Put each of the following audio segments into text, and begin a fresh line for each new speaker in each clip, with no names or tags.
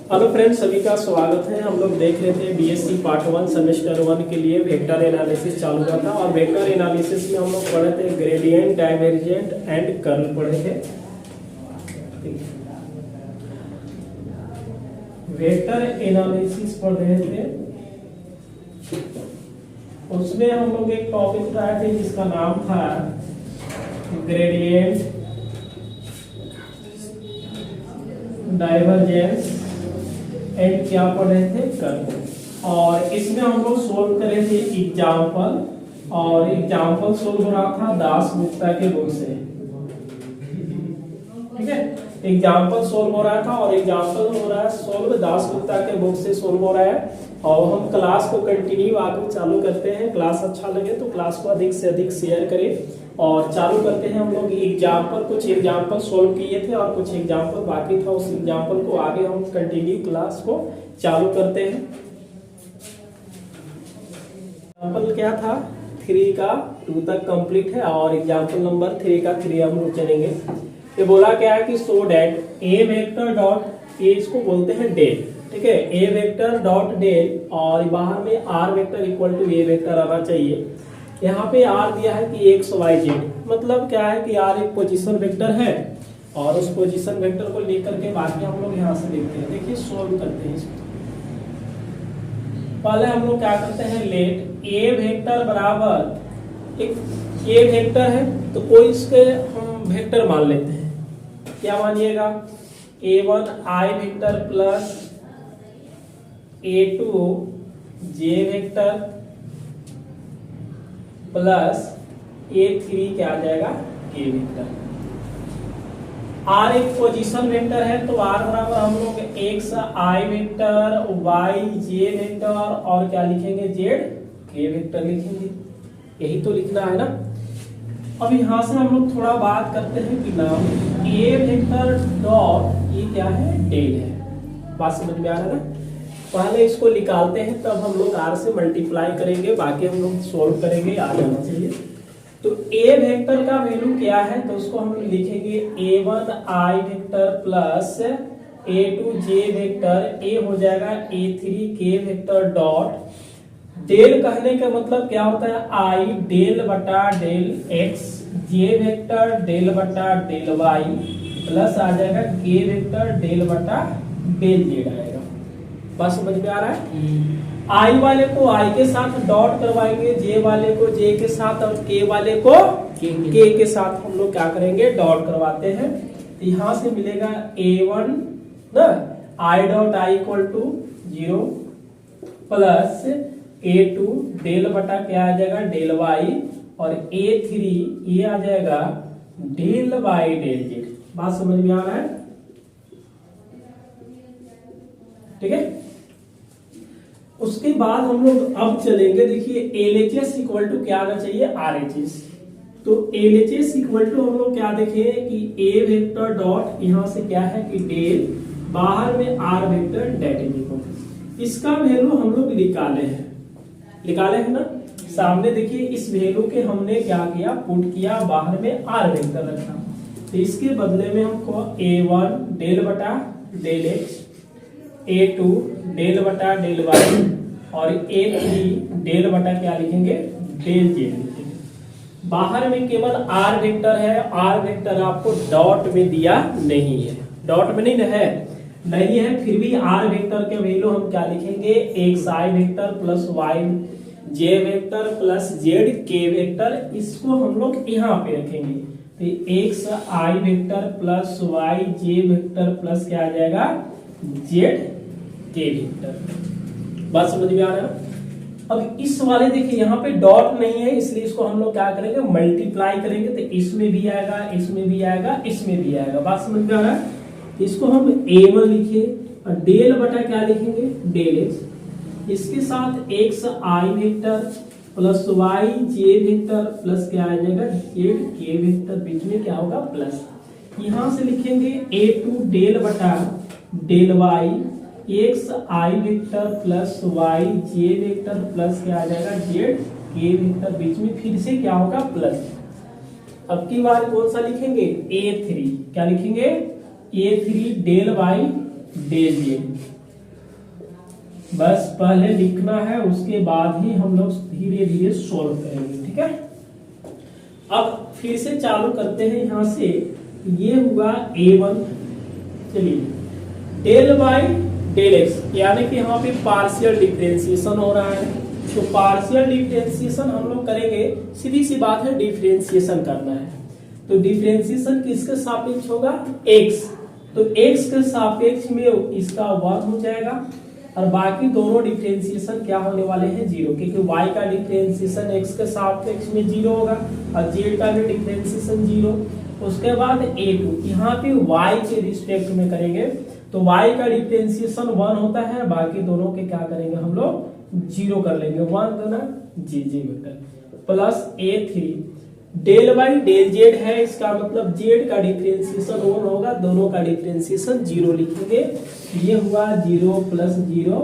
Hello friends, सभी का स्वागत है। हम लोग देख रहे थे बीएससी पार्ट 1 सेमेस्टर 1 के लिए वेक्टर एनालिसिस चालू हुआ था और वेक्टर एनालिसिस में हम लोग पढ़े थे ग्रेडियंट, डाइवर्जेंट एंड कर्ल पढ़े थे। वेक्टर एनालिसिस पढ़ रहे थे, उसमें हम लोग एक टॉपिक उठाए थे जिसका नाम था ग्रेडियंट, डाइवर्जेंस एंड क्या पढ़ रहे थे, कर्ल। और इसमें हम लोग सोल्व करे थे एग्जाम्पल, और एग्जाम्पल सोल्व हो रहा था दासगुप्ता के बुक से। ठीक है, एग्जाम्पल सोल्व हो रहा था और एग्जाम्पल हो रहा है सोल्व दासगुप्ता के बुक से सोल्व हो रहा है। और हम क्लास को कंटिन्यू आगे चालू करते हैं। क्लास अच्छा लगे तो क्लास को अधिक से अधिक शेयर करें और चालू करते हैं। हम लोग एग्जाम्पल, कुछ एग्जाम्पल सोल्व किए थे और कुछ एग्जाम्पल बाकी था। उस एग्जाम्पल को आगे हम कंटिन्यू क्लास को चालू करते हैं। एग्जाम्पल क्या था, 3 का 2 तक कंप्लीट है और एग्जाम्पल नंबर 3 का 3 हम लोग चलेंगे। ये बोला क्या है कि सो डेट ए वेक्टर डॉट, ए इसको बोलते हैं डेल। ठीक है, ए वेक्टर डॉट डेल और बाहर में R vector equal to A vector आना चाहिए। यहाँ पे आर दिया है कि एक्स वाई जेड, मतलब क्या है कि आर एक पोजीशन वेक्टर है और उस पोजीशन वेक्टर को लेकर के बाकी हम लोग यहाँ से देखते हैं। देखिए सोल्व करते हैं इसको। पहले हम लोग क्या करते हैं, लेट ए वेक्टर बराबर एक ए वेक्टर है तो कोई इसके हम वेक्टर मान लेते हैं। क्या मानिएगा, a1 आई वेक्टर प्लस a2 जे वेक्टर प्लस a3 क्या आ जाएगा, k वेक्टर। r एक पोजीशन वेक्टर है तो r बराबर हम लोग x i vector, y j vector और क्या लिखेंगे, z k वेक्टर लिखेंगे। यही तो लिखना है ना। अब यहाँ से हम लोग थोड़ा बात करते हैं कि नाम a वेक्टर डॉट ये क्या है, डेल है। बात समझ में आ रहा है ना। पहले इसको निकालते हैं तब हम लोग r से मल्टीप्लाई करेंगे, बाकी हम लोग सोल्व करेंगे, आ जाना चाहिए। तो a वेक्टर का वैल्यू क्या है तो उसको हम लिखेंगे a1 I vector plus a2 J vector, a हो जाएगा a3 k vector dot del. कहने का मतलब क्या होता है, आई डेल बटा डेल x, जे वेक्टर डेल बटा डेल y प्लस आ जाएगा k वेक्टर डेल बटा डेल z आएगा। बस समझ में आ रहा है। आई वाले को आई के साथ डॉट करवाएंगे, जे वाले को जे के साथ और के वाले को के के साथ हम लोग क्या करेंगे, डॉट करवाते हैं। तो यहाँ से मिलेगा a1 ना I dot I equal to 0 plus a2 del बटा क्या आ जाएगा, डेल y और a3 ये आ जाएगा डेल y डेल z। बात समझ में आ रहा है, ठीक है। उसके बाद हम लोग अब चलेंगे, देखिए LHS इक्वल टू क्या आना चाहिए, RHS। तो LHS इक्वल टू हम लोग क्या देखें कि A वेक्टर डॉट यहाँ से क्या है कि डेल, बाहर में R वेक्टर डेट इक्वल। इसका वैल्यू हम लोग निकाले हैं ना। सामने देखिए इस वैल्यू के हमने क्या किया, पुट किया, बाहर में R वेक्टर रखा। तो इसके बदले में हमको A1 डेल बटा डेल x, a2 डेल बटा डेल y और a3 डेल बटा क्या लिखेंगे, डेल z लिखेंगे। बाहर में केवल r वेक्टर है, r वेक्टर आपको डॉट में दिया नहीं है, डॉट में नहीं है, फिर भी r वेक्टर के वैल्यू हम क्या लिखेंगे, x i vector plus y j vector plus z k vector. इसको हम लोग यहाँ पे रखेंगे तो x i vector plus y j vector plus क्या आ जाएगा, z k वेक्टर। बात समझ में आ रहा है। अब इस वाले देखिए यहाँ पे डॉट नहीं है, इसलिए इसको हम लोग क्या करेंगे, मल्टीप्लाई करेंगे। तो इसमें भी आएगा, इसमें भी आएगा, इसमें भी आएगा। बात समझ में आ रहा है। इसको हम a1 लिखिए और डेल बटा क्या लिखेंगे, डेल x। इसके साथ x i vector plus y j vector plus क्या आ जाएगा, z k वेक्टर, बीच में क्या होगा, प्लस। यहाँ से लिखेंगे a2 डेल बटा del y, x i vector plus y j vector plus क्या आ जाएगा, z k वेक्टर, बीच में फिर से क्या होगा, प्लस। अब की बार कौन सा लिखेंगे, a3। क्या लिखेंगे, a3 del y del z बस पहले लिखना है, उसके बाद ही हम लोग धीरे धीरे सोल्व करेंगे। ठीक है, अब फिर से चालू करते हैं यहां से। ये हुआ A1, चलिए डेल बाई डेल एक्स, यानी कि यहाँ पे पार्शियल डिफरेंशिएशन हो रहा है। तो पार्शियल डिफरेंशिएशन हम लोग करेंगे, सीधी सी बात है, डिफरेंशिएशन करना है। तो डिफरेंशिएशन किसके सापेक्ष होगा? x। तो x के सापेक्ष में इसका 1 हो जाएगा, और बाकी दोनों डिफरेंशिएशन क्या होने वाले हैं? 0, क्योंकि y का डिफरेंशिएशन x के सापेक्ष में 0 होगा और z का भी डिफरेंशिएशन 0। उसके बाद A2 यहाँ पे y के रिस्पेक्ट में करेंगे, तो y का डिफरेंशिएशन 1 होता है, बाकी दोनों के क्या करेंगे हम लोग? 0 कर लेंगे। 1 गुना g vector plus A3 del by del z है, इसका मतलब जेड का डिफरेंशिएशन 1 होगा, दोनों का डिफरेंशिएशन 0 लिखेंगे। ये हुआ 0 प्लस 0,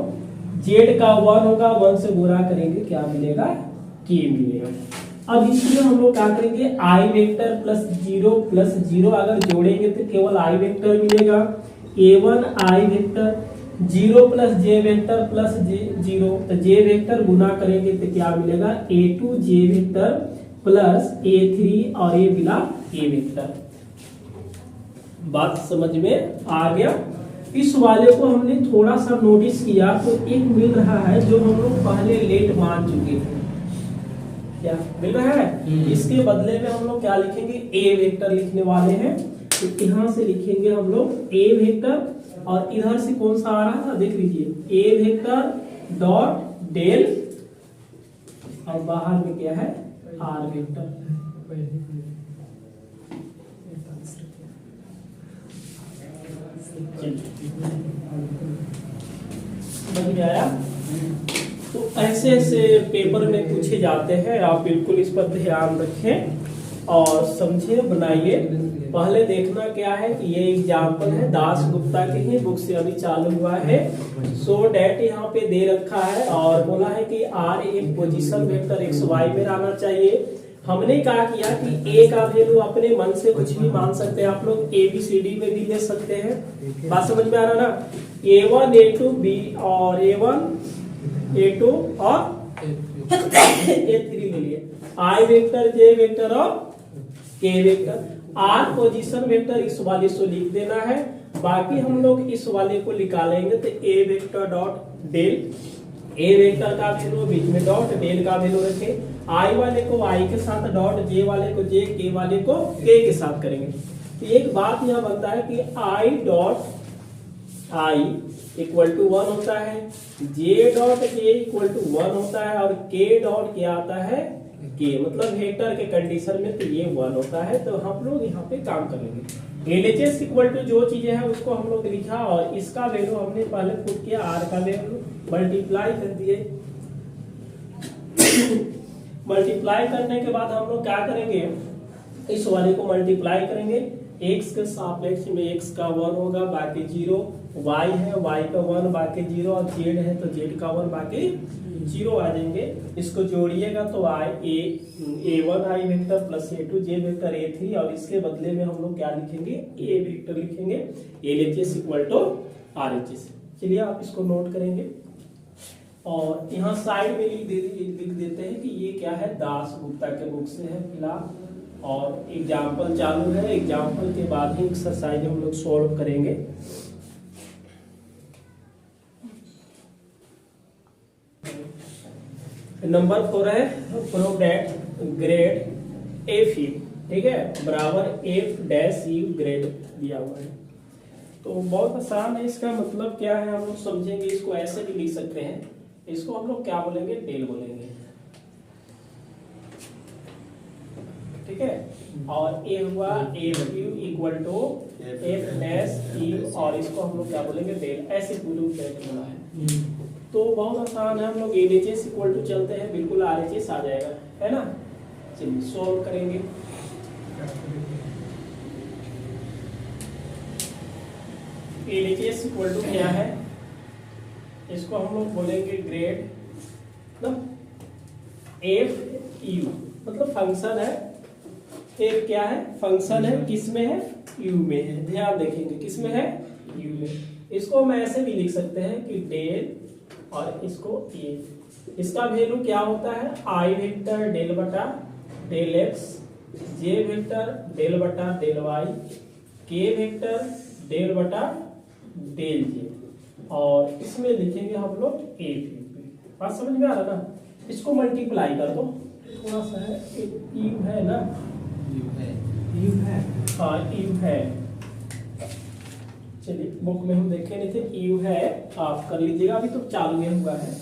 जेड का 1 होगा, 1 से गुणा करेंगे, क्या मिलेगा? k मिलेगा। अब इसमें हम लोग क्या करेंगे? i वेक्टर प्लस 0 अगर जोड़ेंगे तो केवल i वेक्टर मिलेगा। A1 i vector 0 plus j vector plus 0, तो j वेक्टर गुना करेंगे तो क्या मिलेगा? A2 j vector plus A3 और ये मिला A वेक्टर। बात समझ में आ गया? इस वाले को हमने थोड़ा सा नोटिस किया तो एक मिल रहा है जो हम लोग पहले लेट मान चुके थे। क्या मिल रहा है? इसके बदले में हम लोग क्या लिखेंगे? A वेक्टर लिखने वाले हैं। तो यहाँ से लिखेंगे हम लोग A वेक्टर, और इधर से कौन सा आ रहा है देख लीजिए, A वेक्टर डॉट डेल, और बाहर में क्या है? R vector. समझ में आया? तो ऐसे ऐसे पेपर में पूछे जाते हैं, आप बिल्कुल इस पर ध्यान रखें और समझे, बनाइए। पहले देखना क्या है कि ये एग्जाम्पल है दास गुप्ता की ही बुक से अभी चालू हुआ है। सो डैट यहाँ पे दे रखा है और बोला है कि R एक पोजीशन वेक्टर एक्स वाई में रहना चाहिए। हमने क्या किया कि A का वैल्यू अपने मन से कुछ भी मान सकते हैं, आप लोग ABCD में भी ले सकते हैं। बात समझ में आ रहा ना? A1 A2 B और A1 A2 और A3 ले लिए। I वेक्टर J वेक्टर और K vector. R position vector इस वाले से लिख देना है, बाकी हम लोग इस वाले को निकालेंगे तो A vector dot del, A vector का वैल्यू बीच में डॉट, डेल का वैल्यू रखे। I वाले को I के साथ डॉट, J वाले को J, K वाले को K के साथ करेंगे। तो एक बात यहाँ बनता है कि I dot I equal to 1 होता है, J dot K equal to 1 होता है, और K डॉट क्या आता है? K, मतलब वेक्टर के कंडीशन में तो ये 1 होता है। तो हम लोग यहाँ पे काम कर लेंगे। LHS इक्वल टू जो चीजें हैं उसको हम लोग लिखा, और इसका वैल्यू हमने पहले पुट किया, R का वैल्यू मल्टीप्लाई कर दिए। मल्टीप्लाई करने के बाद हम लोग क्या करेंगे? इस वाले को मल्टीप्लाई करेंगे, x के सापेक्ष में x का 1 होगा, बाकी 0, y है y का 1 बाकी 0, और z है तो z का 1 बाकी 0 आ जाएंगे। इसको जोड़िएगा तो A1 i vector plus A2 j vector A3, और इसके बदले में हम लोग क्या लिखेंगे? A वेक्टर लिखेंगे। LHS equal to RHS। चलिए आप इसको नोट करेंगे और यहाँ साइड में लिख देते हैं कि ये क्या है? दास गुप्ता के बुक से है फिलहाल, और एग्जाम्पल चालू है। एग्जाम्पल के बाद ही एक्सरसाइज हम लोग सॉल्व करेंगे। नंबर 4 है prove that grade F you, ठीक है, बराबर एफ डैश यू ग्रेड दिया हुआ है। तो बहुत आसान है, इसका मतलब क्या है हम लोग समझेंगे। इसको ऐसे भी लिख सकते हैं, इसको हम लोग क्या बोलेंगे? डेल बोलेंगे, ठीक है। और ए हुआ F U equal to F dash U, और इसको हम लोग क्या बोलेंगे? डेल। ऐसे प्रूव दैट होना है। तो बहुत आसान है, हम लोग LHS इक्वल टू चलते हैं, बिल्कुल RHS आ जाएगा, है ना। चलिए सॉल्व करेंगे। LHS इक्वल टू क्या है? इसको हम लोग बोलेंगे ग्रेड, मतलब एफ यू, मतलब फंक्शन है। एफ क्या है? फंक्शन है, किस में है? यू में है। ध्यान देखेंगे किस में है? यू में। इसको हम ऐसे भी लिख सकते हैं कि डेल और इसको ए। इसका वैल्यू क्या होता है, आई वेक्टर डेल बटा del X, J vector del बटा डेल वाई, के वेक्टर डेल बटा डेल जे, और इसमें लिखेंगे हम लोग ए। बात समझ में आ रहा ना? इसको मल्टीप्लाई कर दो, थोड़ा सा है, यू है ना, यू है, हाँ यू है। चलिए बुक में हम देखे नहीं थे, यू है, आप कर लीजिएगा, अभी तो चालू में हुआ है।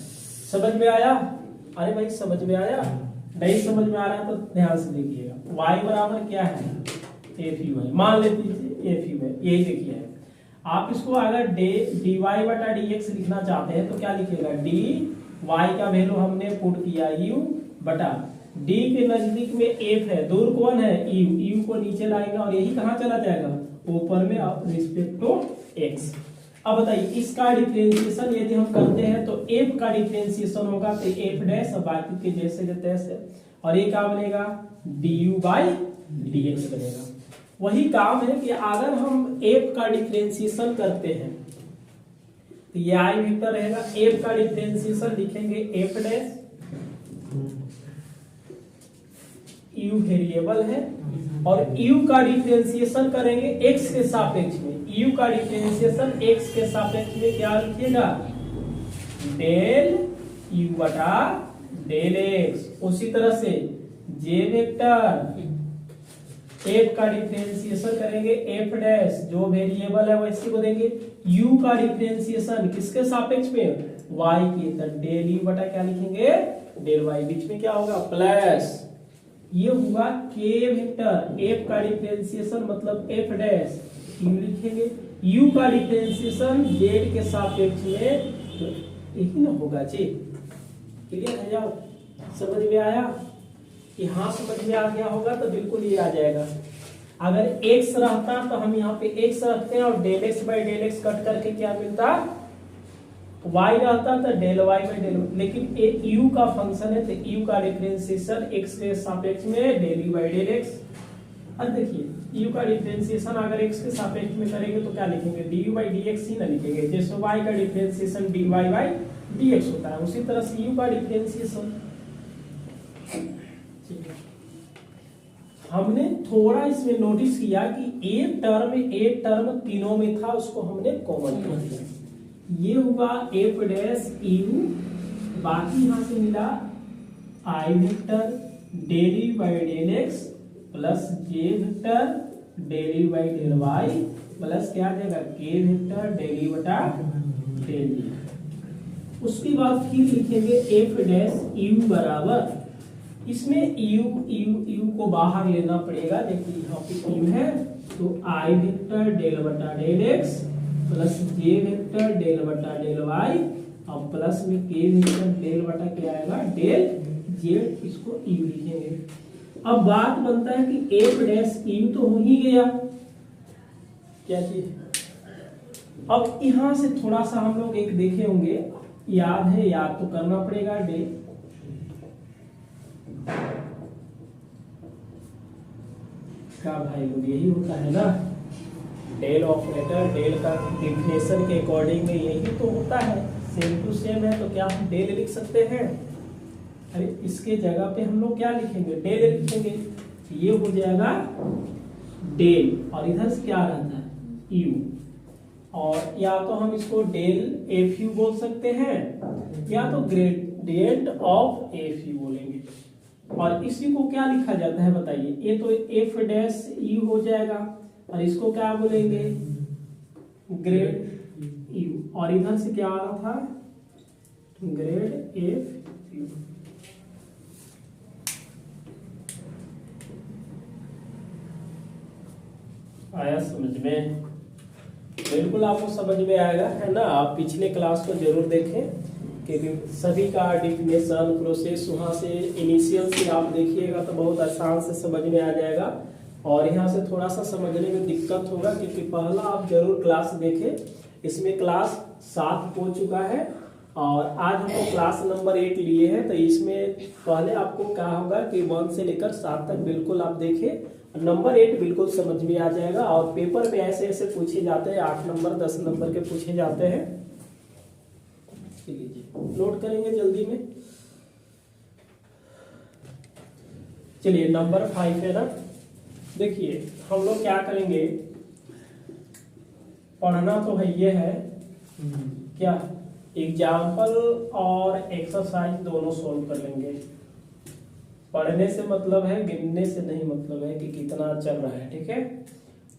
समझ में आया? अरे भाई समझ में आया? नहीं समझ में आ रहा है तो ध्यान से देखिएगा। y बराबर क्या है, एफ यू है, मान लेते हैं एफ यू है, यही देखिए। आप इसको अगर डी वाई बटा डी एक्स लिखना चाहते हैं तो क्या लिखिएगा, डी वाई का वैल्यू हमने पुट किया यू बटा डी के नजदीक में एफ है, दूर कौन है, यू, यू को नीचे लाएगा और यही कहाँ चला जाएगा, ऊपर में रिस्पेक्ट टू एक्स। अब बताइए इसका डिफरेंशिएशन यदि हम करते हैं तो एफ का डिफरेंशिएशन होगा तो एफ डैश, बाकी के जैसे के तैसे, और ये क्या बनेगा, D u by d x बनेगा। वही काम है कि अगर हम एफ का डिफरेंशिएशन करते हैं तो ये आई वेक्टर रहेगा, एफ का डिफरेंशिएशन लिखेंगे एफ डैश, यू वेरिएबल है, और यू का डिफरेंशिएशन करेंगे एक्स के सापेक्ष में, यू का डिफरेंशिएशन एक्स के सापेक्ष में क्या लिखिएगा, डेल यू बटा डेल एक्स। उसी तरह से जे वेक्टर एफ का डिफरेंशिएशन करेंगे एफ डैश, जो वेरिएबल है वैसे को देंगे, यू का डिफरेंशिएशन किसके सापेक्ष में, वाई के, तो डेल यू बटा क्या लिखेंगे, डेल वाई, बीच में क्या होगा प्लस, ये हुआ के वेक्टर, एफ का डिफरेंशिएशन मतलब एफ डैश, यू लिखेंगे, यू का डिफरेंशिएशन जेड के सापेक्ष में, तो यही ना होगा जी। क्लियर है? जाओ समझ में आया? यहाँ समझ में आ गया होगा तो बिल्कुल ये आ जाएगा। अगर x रहता तो हम यहाँ पे x रखते हैं और del x by del X cut करके क्या मिलता, y रहता तो डेल वाई बाई डेल, लेकिन एक u का फंक्शन है तो u का डिफरेंशिएशन x के सापेक्ष में del you by del X. अब देखिए u का डिफरेंशिएशन अगर x के सापेक्ष में करेंगे तो क्या लिखेंगे, d u by d x ही ना लिखेंगे, जैसे y का differentiation d y by d x होता है, उसी तरह से u का डिफरेंशिएशन। हमने थोड़ा इसमें नोटिस किया कि एक टर्म तीनों में था, उसको हमने कॉमन कर दिया, ये हुआ एफ डैश यू, बाकी यहां से मिला i vector del you by del x plus J vector del you by del Y plus क्या देगा, के वेक्टर डेल यू बटा डेल जी। उसके बाद फिर लिखेंगे एफ डैश यू बराबर, इसमें यू को बाहर लेना पड़ेगा, देखिए यहाँ पे यू है तो आई वेक्टर डेल बटा डेल एक्स प्लस जे वेक्टर डेल बटा डेल वाई और प्लस में के वेक्टर डेल बटा क्या आएगा डेल जेड, इसको यू लिखेंगे। अब बात बनता है कि एफ डैश यू तो हो ही गया, क्या चीज, अब यहां से थोड़ा सा हम लोग एक देखे होंगे, याद है, याद तो करना पड़ेगा, डेल का भाई लोग यही होता है ना, डेल ऑपरेटर, डेल का डिफिनेशन के अकॉर्डिंग में यही तो होता है, सेम टू सेम है तो क्या हम डेल लिख सकते हैं। अरे इसके जगह पे हम लोग क्या लिखेंगे, डेल लिखेंगे, ये हो जाएगा डेल और इधर से क्या रहता है यू, और या तो हम इसको डेल एफ यू बोल सकते हैं या तो ग्रेडियंट ऑफ एफ यू बोलेंगे। और इसी को क्या लिखा जाता है बताइए, ये तो एफ डैश यू हो जाएगा और इसको क्या बोलेंगे, ग्रेड यू, और इधर से क्या आ रहा था, ग्रेड एफ यू। आया समझ में? बिल्कुल आपको समझ में आएगा, है ना। आप पिछले क्लास को जरूर देखें कि सभी का डिफिनेशन प्रोसेस वहाँ से इनिशियल से आप देखिएगा तो बहुत आसान से समझ में आ जाएगा, और यहाँ से थोड़ा सा समझने में दिक्कत होगा क्योंकि पहला आप जरूर क्लास देखें। इसमें क्लास 7 हो चुका है और आज हमको क्लास नंबर 8 लिए हैं, तो इसमें पहले आपको क्या होगा कि 1 से लेकर 7 तक बिल्कुल आप देखें, नंबर 8 बिल्कुल समझ में आ जाएगा। और पेपर में ऐसे ऐसे पूछे जाते हैं, 8 नंबर 10 नंबर के पूछे जाते हैं, चलिए जी नोट करेंगे जल्दी में। चलिए नंबर 5 है ना। देखिए हम लोग क्या करेंगे, पढ़ना तो है ये है क्या, एग्जाम्पल और एक्सरसाइज दोनों सॉल्व कर लेंगे। पढ़ने से मतलब है, गिनने से नहीं मतलब है कि कितना चल रहा है, ठीक है।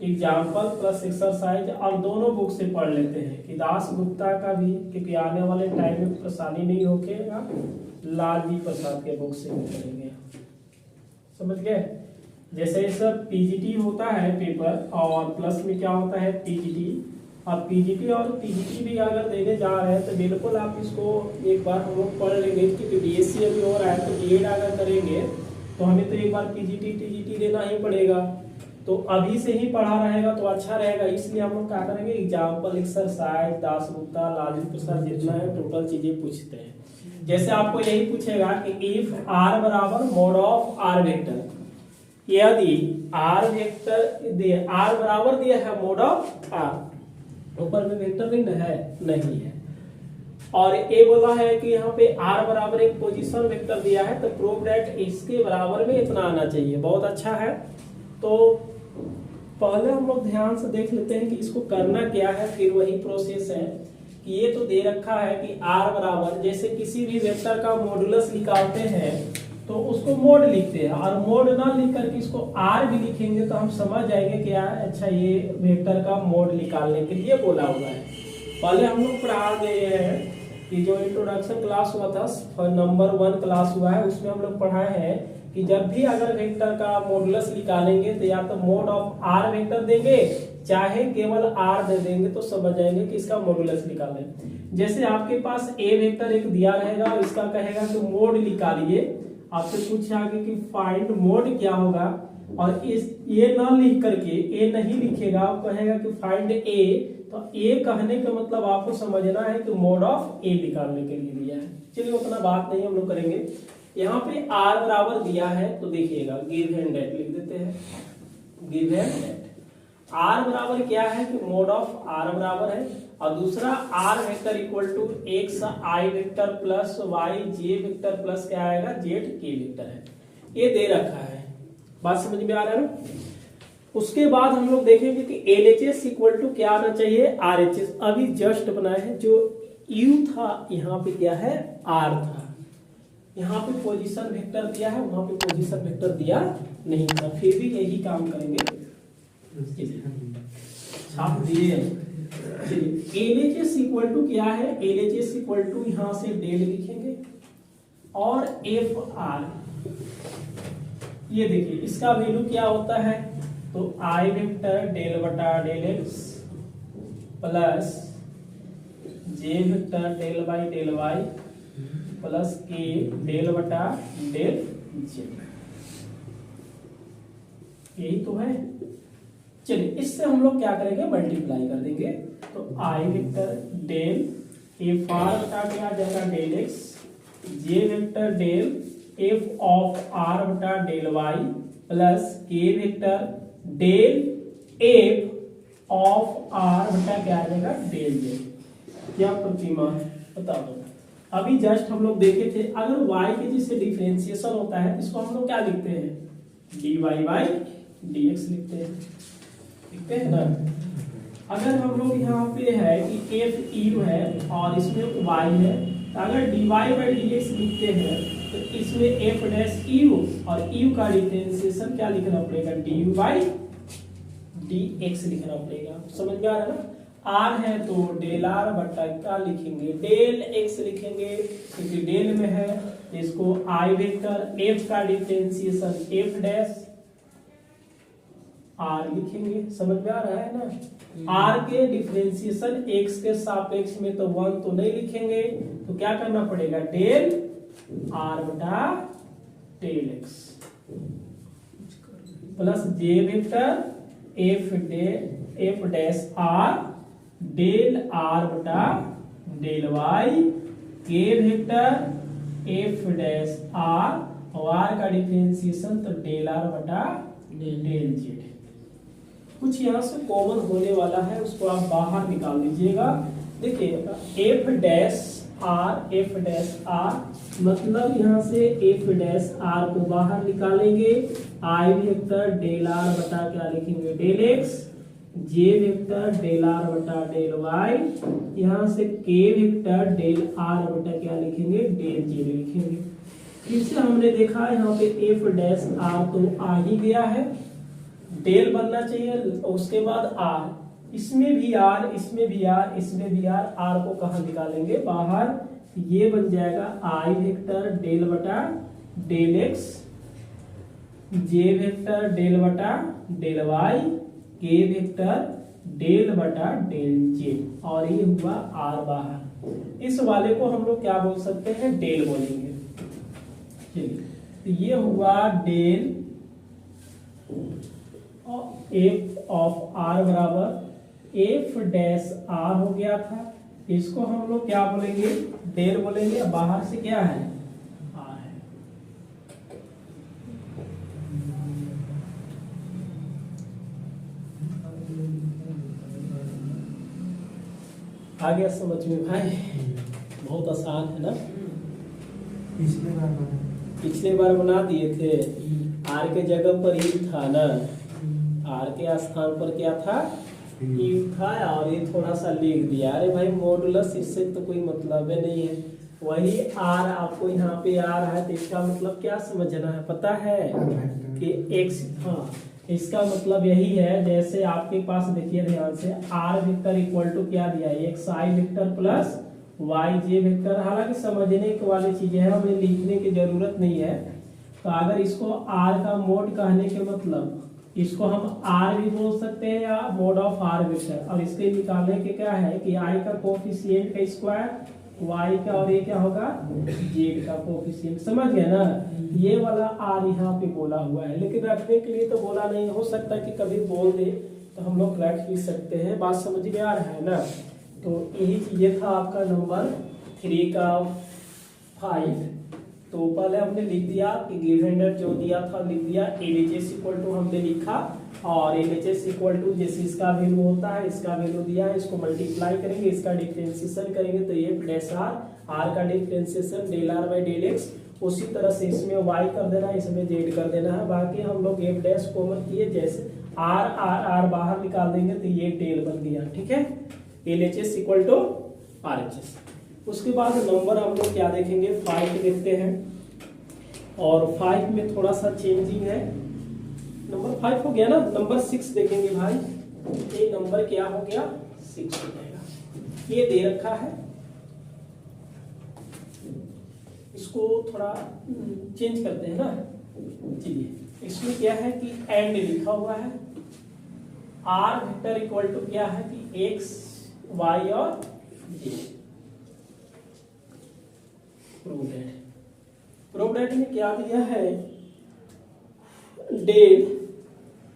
एग्जाम्पल प्लस एक्सरसाइज और दोनों बुक से पढ़ लेते हैं कि दास गुप्ता का भी, क्योंकि आने वाले टाइम में परेशानी नहीं होकेगा, लालजी प्रसाद के बुक से भी करेंगे, समझ गए। जैसे सब पीजीटी होता है पेपर और प्लस में क्या होता है पीजीटी, और पीजीटी और पीजीटी भी अगर देने जा रहे हैं तो बिल्कुल आप इसको एक बार हम लोग पढ़ लेंगे, क्योंकि बीएससी अभी हो रहा है तो बीएड अगर करेंगे तो हमें तो एक बार पीजीटी टीजीटी देना ही पड़ेगा, तो अभी से ही पढ़ा रहेगा तो अच्छा रहेगा। इसलिए हम लोग क्या करेंगे, एग्जाम्पल एक्सरसाइज दास गुप्ता लालजी प्रसाद जितना है टोटल चीजें पूछते हैं। जैसे आपको यही पूछेगा कि इफ आर बराबर मोड ऑफ आर वेक्टर, यदि आर वेक्टर दिए, आर बराबर दिया है मोड ऑफ आर, ऊपर में वेक्टर नहीं है, नहीं है, और ए बोला है कि यहाँ पे आर बराबर एक पोजीशन वेक्टर दिया है, तो प्रूव दैट इसके बराबर में इतना आना चाहिए। बहुत अच्छा है। तो पहले हम लोग ध्यान से देख लेते हैं कि इसको करना क्या है, फिर वही प्रोसेस है कि ये तो दे रखा है कि आर बराबर, जैसे किसी भी वेक्टर का मॉडुलस निकालते हैं तो उसको मोड लिखते हैं, और मोड ना लिख करके इसको आर भी लिखेंगे तो हम समझ जाएंगे कि यार अच्छा ये वेक्टर का मोड निकालने के लिए बोला हुआ है। पहले हम लोग पढ़ा गए हैं कि जो इंट्रोडक्शन क्लास हुआ था, नंबर 1 क्लास हुआ है, उसमें हम लोग पढ़ाए हैं कि जब भी अगर वेक्टर का मॉडुलस निकालेंगे तो या तो मोड ऑफ आर वेक्टर देंगे, चाहे केवल आर दे देंगे, तो समझ जाएंगे कि इसका मॉडुलस निकालें। जैसे आपके पास ए वेक्टर एक दिया रहेगा, इसका कहेगा कि मोड निकालिए, आपसे पूछा आगे कि फाइंड मोड क्या होगा, और इस ये ना लिख करके, ए नहीं लिखेगा, आप कहेगा कि फाइंड ए, तो ए कहने का मतलब आपको समझना है कि मोड ऑफ ए निकालने के लिए दिया है। चलिए उतना बात नहीं हम लोग करेंगे। यहाँ पे आर बराबर दिया है तो देखिएगा गिव एंड डेट लिख देते हैं, गिव एंड डेट। आर बराबर क्या है कि मोड ऑफ आर बराबर है, और दूसरा R vector equal to X I vector plus Y J vector plus क्या आएगा जेड के वेक्टर है, ये दे रखा है। बात समझ में आ रहा है ना। उसके बाद हम लोग देखेंगे कि एलएचएस इक्वल टू क्या आना चाहिए आरएचएस। अभी जस्ट बनाए हैं, जो यू था यहाँ पे क्या है आर था, यहाँ पे पोजीशन वेक्टर दिया है, वहां पे पोजीशन वेक्टर दिया नहीं था, फिर भी यही काम करेंगे। छाप दिए। एलएचएस इक्वल टू क्या है, एलएचएस इक्वल टू यहां से डेल लिखेंगे, और एफ आर, ये देखिए इसका वैल्यू क्या होता है, तो आई वेक्टर डेल बटा del x plus J vector del by del Y plus K del बटा डेल जेड, यही तो है। चलिए इससे हम लोग क्या करेंगे, मल्टीप्लाई कर देंगे, तो I vector del F R बटा क्या आ जाएगा del X, J vector del F of R बटा del Y plus K vector del F of R बटा क्या आ जाएगा डेल जेड। क्या प्रतिमा बता दो। अभी जस्ट हम लोग देखे थे, अगर y के जिससे डिफरेंशिएशन होता है इसको हम लोग क्या लिखते हैं, dy बाई dx लिखते हैं ना। अगर हम लोग यहाँ पे है कि एफ यू है और इसमें y है, तो अगर dy बाई dx लिखते हैं तो इसमें एफ डैश यू और u का डिफरेंशिएशन क्या लिखना पड़ेगा, du बाई dx लिखना पड़ेगा। समझ में आ रहा है ना। आर है तो डेल आर बटा क्या लिखेंगे, डेल एक्स लिखेंगे, क्योंकि डेल में है इसको आई वेक्टर एफ का डिफरेंशिएशन एफ डैश आर लिखेंगे। समझ में आ रहा है ना। आर के डिफरेंशिएशन एक्स के सापेक्ष में तो 1 तो नहीं लिखेंगे, तो क्या करना पड़ेगा, डेल आर बटा del x plus J vector F dash are del are बटा डेल वाई के वेक्टर एफ डैश आर, और आर का डिफरेंशिएशन तो डेल आर बटा डेल जेड। कुछ यहाँ से कॉमन होने वाला है, उसको आप बाहर निकाल दीजिएगा। देखिए F dash R F dash R, मतलब यहाँ से एफ डैश आर को बाहर निकालेंगे, आई वेक्टर डेल आर बटा क्या लिखेंगे del X, J vector del are बटा डेल वाई, यहाँ से के वेक्टर डेल आर बटा क्या लिखेंगे डेल जे लिखेंगे। फिर से हमने देखा यहाँ पे एफ डैश आर तो आ ही गया है, डेल बनना चाहिए, उसके बाद आर, इसमें भी आर, इसमें भी आर, इसमें भी आर, आर को कहाँ निकालेंगे बाहर, ये बन जाएगा आई वेक्टर डेल बटा del X, J vector del बटा डेल वाई, के वेक्टर डेल बटा डेल जे, और ये हुआ आर बाहर। इस वाले को हम लोग क्या बोल सकते हैं डेल बोलेंगे। चलिए, तो ये हुआ डेल एफ ऑफ आर बराबर एफ डैश आर हो गया था, इसको हम लोग क्या बोलेंगे डेल बोलेंगे, बाहर से क्या है आर है। आ गया समझ में भाई, बहुत आसान है ना। पिछले बार बना दिए थे, आर के जगह पर ई था ना, आर के स्थान पर क्या था ई था, और ये थोड़ा सा लिख दिया। अरे भाई मॉडुलस, इससे तो कोई मतलब है नहीं है, वही आर आपको यहाँ पे आ रहा है, तो इसका मतलब क्या समझना है पता है कि एक्स, हाँ इसका मतलब यही है, जैसे आपके पास देखिए ध्यान से, आर वेक्टर इक्वल टू क्या दिया है x I vector plus Y J vector, हालांकि समझने के वाली चीजें हैं, हमें लिखने की जरूरत नहीं है। तो अगर इसको आर का मोड कहने के मतलब, इसको हम आर भी बोल सकते हैं या मोड ऑफ आर वेक्टर, और इसके निकालने के क्या है कि आई का कोफिशिएंट का स्क्वायर, वाई का, और ये क्या होगा जेड का कोफिशिएंट, समझ गए ना। ये वाला आर यहाँ पे बोला हुआ है, लेकिन रखने के लिए तो बोला नहीं, हो सकता है कि कभी बोल दे तो हम लोग रख भी सकते हैं, बात समझ में आ रहा है ना। तो यही ये था आपका नंबर 3 का 5। तो पहले हमने लिख दिया कि गिवन जो दिया था लिख दिया, एलएचएस इक्वल टू हमने लिखा, और एलएचएस इक्वल टू जैसे इसका वैल्यू होता है, इसका वैल्यू दिया है, इसको मल्टीप्लाई करेंगे, इसका डिफरेंशिएशन करेंगे, तो ये प्लस आर, आर का differentiation del are by del X, उसी तरह से इसमें वाई कर देना है, इसमें जेड कर देना है। बाकी हम लोग एफ डैश कॉमन किए, जैसे आर आर आर बाहर निकाल देंगे तो ये डेल बन गया, ठीक है, एलएचएस इक्वल टू आरएचएस। उसके बाद नंबर हम लोग क्या देखेंगे 5 देखते हैं, और 5 में थोड़ा सा चेंजिंग है, नंबर 5 हो गया ना, नंबर 6 देखेंगे भाई, ये नंबर क्या हो गया 6 हो जाएगा। ये दे रखा है, इसको थोड़ा चेंज करते हैं ना। चलिए, इसमें क्या है कि एंड लिखा हुआ है, आर वेक्टर इक्वल टू क्या है कि एक्स वाई और जे, प्रोडक्ट में क्या दिया है डेल,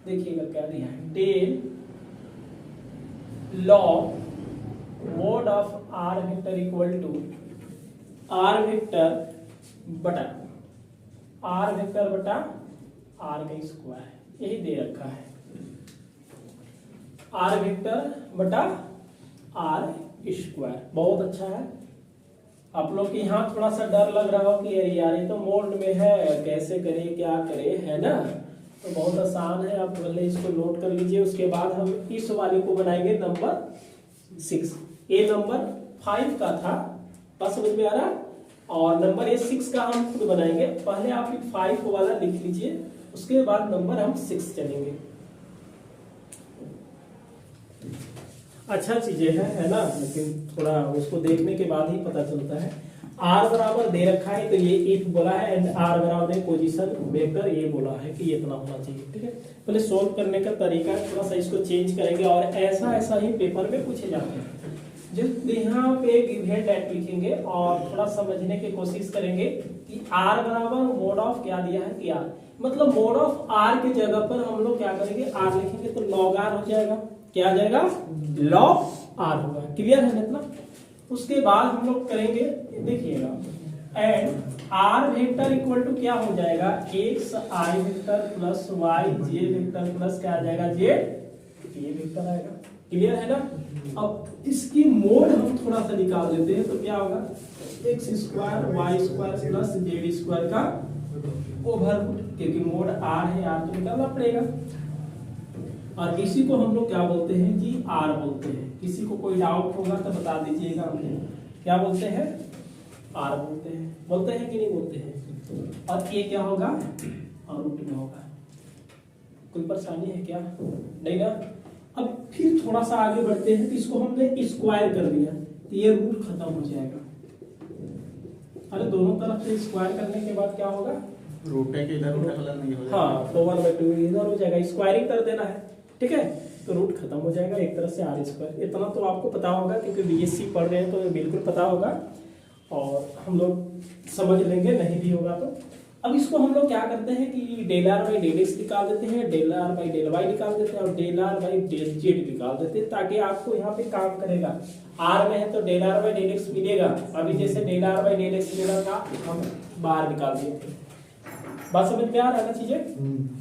देखिएगा क्या दिया है del log mod of R vector equal to R vector बटा आर वेक्टर बटा आर का स्क्वायर, यही दे रखा है, आर वेक्टर बटा आर स्क्वायर। बहुत अच्छा है। आप लोग के यहाँ थोड़ा सा डर लग रहा हो कि यार ये तो मोड में है, कैसे करें क्या करें, है ना, तो बहुत आसान है, आप पहले इसको नोट कर लीजिए। उसके बाद हम इस वाले को बनाएंगे नंबर 6, ये नंबर 5 का था, बस समझ में आ रहा, और नंबर ये 6 का हम खुद बनाएंगे। पहले आप 5 वाला लिख लीजिए, उसके बाद नंबर हम 6 चलेंगे। अच्छा चीजें है ना, लेकिन थोड़ा उसको देखने के बाद ही पता चलता है। आर बराबर दे रखा है, तो ये इफ बोला है, एंड आर बराबर पोजीशन वेक्टर ये बोला है कि ये इतना होना चाहिए, ठीक है। पहले सोल्व करने का तरीका थोड़ा सा इसको चेंज करेंगे, और ऐसा ही पेपर में पूछे जाते हैं। जो यहाँ पे गिवन डेट लिखेंगे और थोड़ा समझने की कोशिश करेंगे कि आर बराबर मोड ऑफ क्या दिया है कि आर, मतलब मोड ऑफ आर की जगह पर हम लोग क्या करेंगे आर लिखेंगे, तो लॉग आर हो जाएगा, क्या आ जाएगा लॉग आर होगा, क्लियर है ना। उसके बाद हम लोग करेंगे, देखिएगा, and R vector equal to क्या हो जाएगा X I vector plus Y J vector plus क्या आ जाएगा जेड ये वेक्टर आएगा, क्लियर है ना। अब इसकी मोड हम थोड़ा सा निकाल लेते हैं, तो क्या होगा X square Y square plus Z square का ओवर रूट, क्योंकि मोड आर है, आर तो निकालना पड़ेगा। और इसी को हम लोग क्या बोलते हैं जी, आर बोलते हैं। किसी को कोई डाउट होगा तो बता दीजिएगा, हमें क्या बोलते हैं, आर बोलते हैं कि नहीं बोलते हैं। और ये क्या होगा, और रूट में होगा। कोई परेशानी है क्या, नहीं ना। अब फिर थोड़ा सा आगे बढ़ते हैं, तो इसको हमने स्क्वायर कर दिया, तो ये रूट खत्म हो जाएगा। अरे दोनों तरफ से स्क्वायर करने के बाद क्या होगा,
रूट है कि इधर रूट कलर नहीं हो जाएगा।
हाँ, तो 1/2 इधर हो जाएगा, स्क्वायरिंग कर देना है, ठीक है। तो रूट खत्म हो जाएगा, एक तरह से आर स्क्वायर। इतना तो आपको पता होगा, क्योंकि बीएससी पढ़ रहे हैं तो बिल्कुल पता होगा, और हम लोग समझ लेंगे, नहीं भी होगा तो। अब इसको हम लोग क्या करते हैं कि del are by del X निकाल देते हैं, del are by del Y निकाल देते हैं, और del are by del Z निकाल देते हैं, ताकि आपको यहाँ पे काम करेगा। आर में है तो del are by del X मिलेगा, अभी जैसे del are by del X मिला था, हम बाहर निकाल दिए थे। बात समझ में आ रहा है ना चीजें।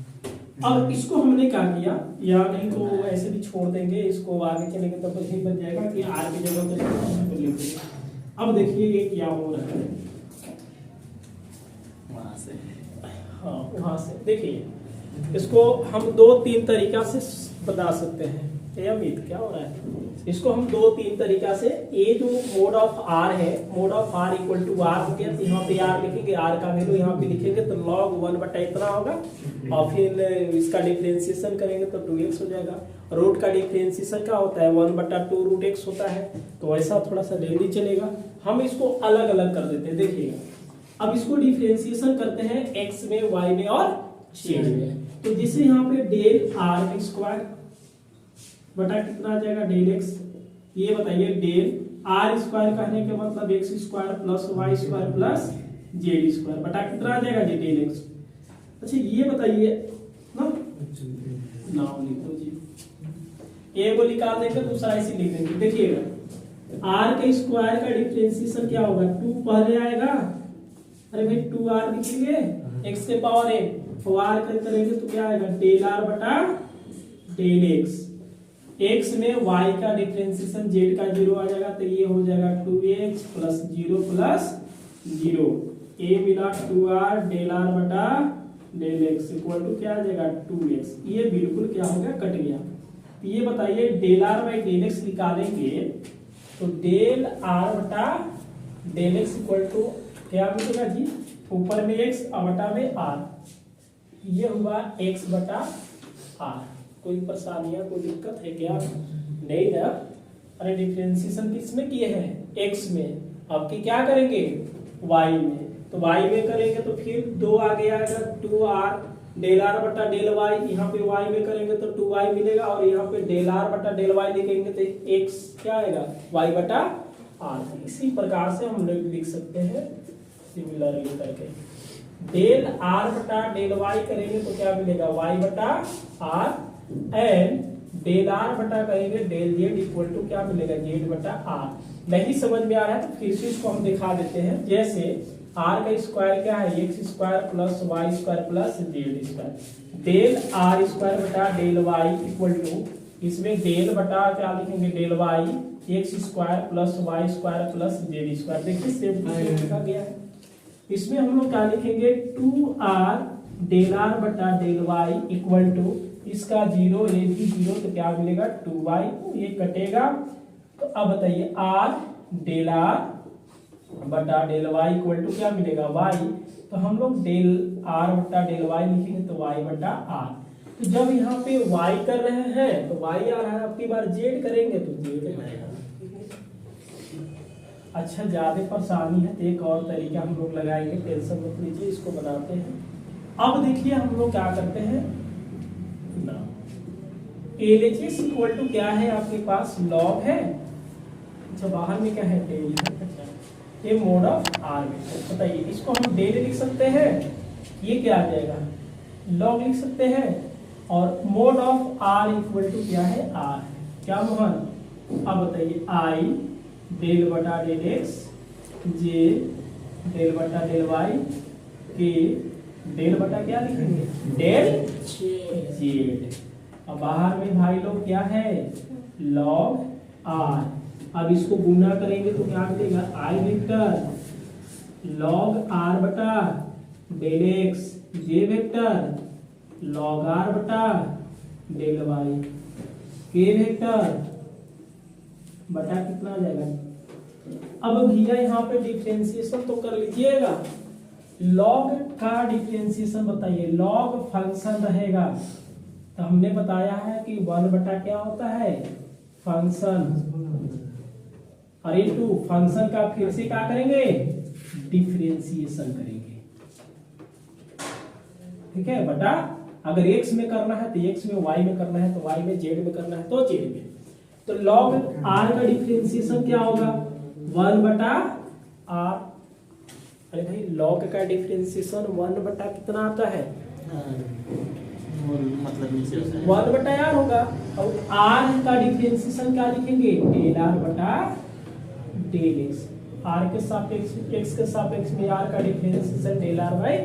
अब इसको हमने क्या किया, या नहीं तो ऐसे भी छोड़ देंगे, इसको आगे चलेंगे तो बस बन जाएगा कि आर की जगह तो लिख देंगे। अब देखिए ये क्या हो रहा है,
वहां से,
हाँ वहां से देखिए, इसको हम 2-3 तरीका से बता सकते हैं। ये अमित क्या हो रहा है, इसको हम 2-3 तरीका से, ये जो मोड ऑफ आर है, mod of R equal to R हो गया, तो यहाँ पे आर लिखेंगे, आर का वैल्यू यहाँ पे लिखेंगे तो log 1 इतना होगा, और फिर इसका डिफरेंशिएशन करेंगे तो 2x हो जाएगा। रूट का डिफरेंशिएशन क्या होता है, 1/2 रूट x होता है, तो ऐसा थोड़ा सा लेंदी चलेगा। हम इसको अलग अलग कर देते हैं, देखिएगा। अब इसको डिफरेंशिएशन करते हैं x में, y में और z में, तो जिसे यहाँ पे डेल आर स्क्वायर बटा कितना आ जाएगा, डेल एक्स। ये बताइए, डेल आर स्क्वायर कहने के मतलब X square plus Y square plus Z square बटा कितना आ जाएगा जी, डेल एक्स। अच्छा ये बताइए ना, नाम लिख दो जी, ए को निकाल देंगे, दूसरा ऐसे लिख देंगे। देखिएगा आर के स्क्वायर का डिफरेंशिएशन क्या होगा, 2 पहले आएगा, अरे भाई 2r लिखेंगे, x के पावर a, तो r करेंगे तो क्या आएगा, डेल आर बटा डेल एक्स। x में y का डिफरेंशिएशन z का 0 आ जाएगा, तो ये हो जाएगा 2x प्लस 0 प्लस 0, a मिला 2r डेल आर बटा डेल x इक्वल टू क्या आ जाएगा, 2x। ये बिल्कुल क्या हो गया, कट गया। तो ये बताइए, del are by del X निकालेंगे तो डेल आर बटा डेल एक्स इक्वल टू क्या मिलेगा जी, ऊपर में x और बटा में r, ये हुआ x बटा r। कोई परेशानियां, कोई दिक्कत है क्या, नहीं ना। अरे डिफरेंशिएशन किसमें किए हैं, x में, अब की क्या करेंगे, y में, तो y में करेंगे तो फिर 2 आगे आएगा, 2r डेल आर बटा डेल वाई, यहाँ पे y में करेंगे तो 2y मिलेगा, और यहाँ पे डेल आर बटा डेल वाई लिखेंगे तो x क्या आएगा, y बटा r। इसी प्रकार से हम लोग लिख सकते हैं सिमिलरली करके, डेल आर बटा डेल वाई करेंगे तो क्या मिलेगा, y बटा r, एंड डेल आर बटा करेंगे डेल जेड इक्वल टू क्या मिलेगा, जेड बटा आर। नहीं समझ में आ रहा है तो फिर से इसको हम दिखा देते हैं। जैसे आर का स्क्वायर क्या है, X square plus Y square plus Z square, del R square बटा डेल वाई इक्वल टू, इसमें डेल बटा क्या लिखेंगे, del Y X square plus Y square plus Z square. देखिए सेम लिखा गया है। इसमें हम लोग क्या लिखेंगे, 2r डेल आर बटा डेल वाई इक्वल टू, इसका 0 ये भी 0, तो क्या मिलेगा, 2y, ये कटेगा। तो अब बताइए r डेल आर बटा डेल वाई इक्वल टू क्या मिलेगा, y, तो हम लोग डेल r बटा डेल वाई लिखेंगे तो y बटा r। तो जब यहाँ पे y कर रहे हैं तो y आ रहा है, अब की बार z करेंगे तो z आएगा। अच्छा ज्यादा परेशानी है तो एक और तरीका हम लोग लगाएंगे, टेंशन मत लीजिए, इसको बनाते हैं। अब देखिए हम लोग क्या करते हैं ना, LHS इक्वल टू क्या है आपके पास, लॉग है, अच्छा बाहर में क्या है, डेल है, ये मोड ऑफ आर में। बताइए इसको हम डेल लिख सकते हैं, ये क्या आ जाएगा, लॉग लिख सकते हैं, और mod of R equal to क्या है, आर, क्या मोहन। अब बताइए आई डेल बटा डेल एक्स, जे डेल बटा डेल वाई, के डेल बटा क्या लिखेंगे, डेल जेड। अब बाहर में भाई लोग क्या है, लॉग आर। अब इसको गुना करेंगे तो क्या मिलेगा, आई वेक्टर लॉग आर बटा del X, J vector log r बटा डेल वाई, के वेक्टर बटा कितना आ जाएगा। अब भैया यहाँ पे डिफरेंशिएशन तो कर लीजिएगा। लॉग का डिफरेंशिएशन बताइए, लॉग फंक्शन रहेगा तो हमने बताया है कि 1 बटा क्या होता है, फंक्शन, और इनटू फंक्शन का फिर से क्या करेंगे, डिफरेंशिएशन करेंगे, ठीक है, बटा अगर x में करना है तो x में, y में करना है तो y में, z में करना है तो z में। तो log r का डिफरेंशिएशन क्या होगा, 1 बटा r। अरे भाई log का डिफरेंशिएशन 1 बटा कितना आता है,
मतलब नीचे होता है
1 बटा r होगा। और r का डिफरेंशिएशन क्या लिखेंगे, डेल r बटा डेल x। r के सापेक्ष, x के सापेक्ष में r का differentiation del r by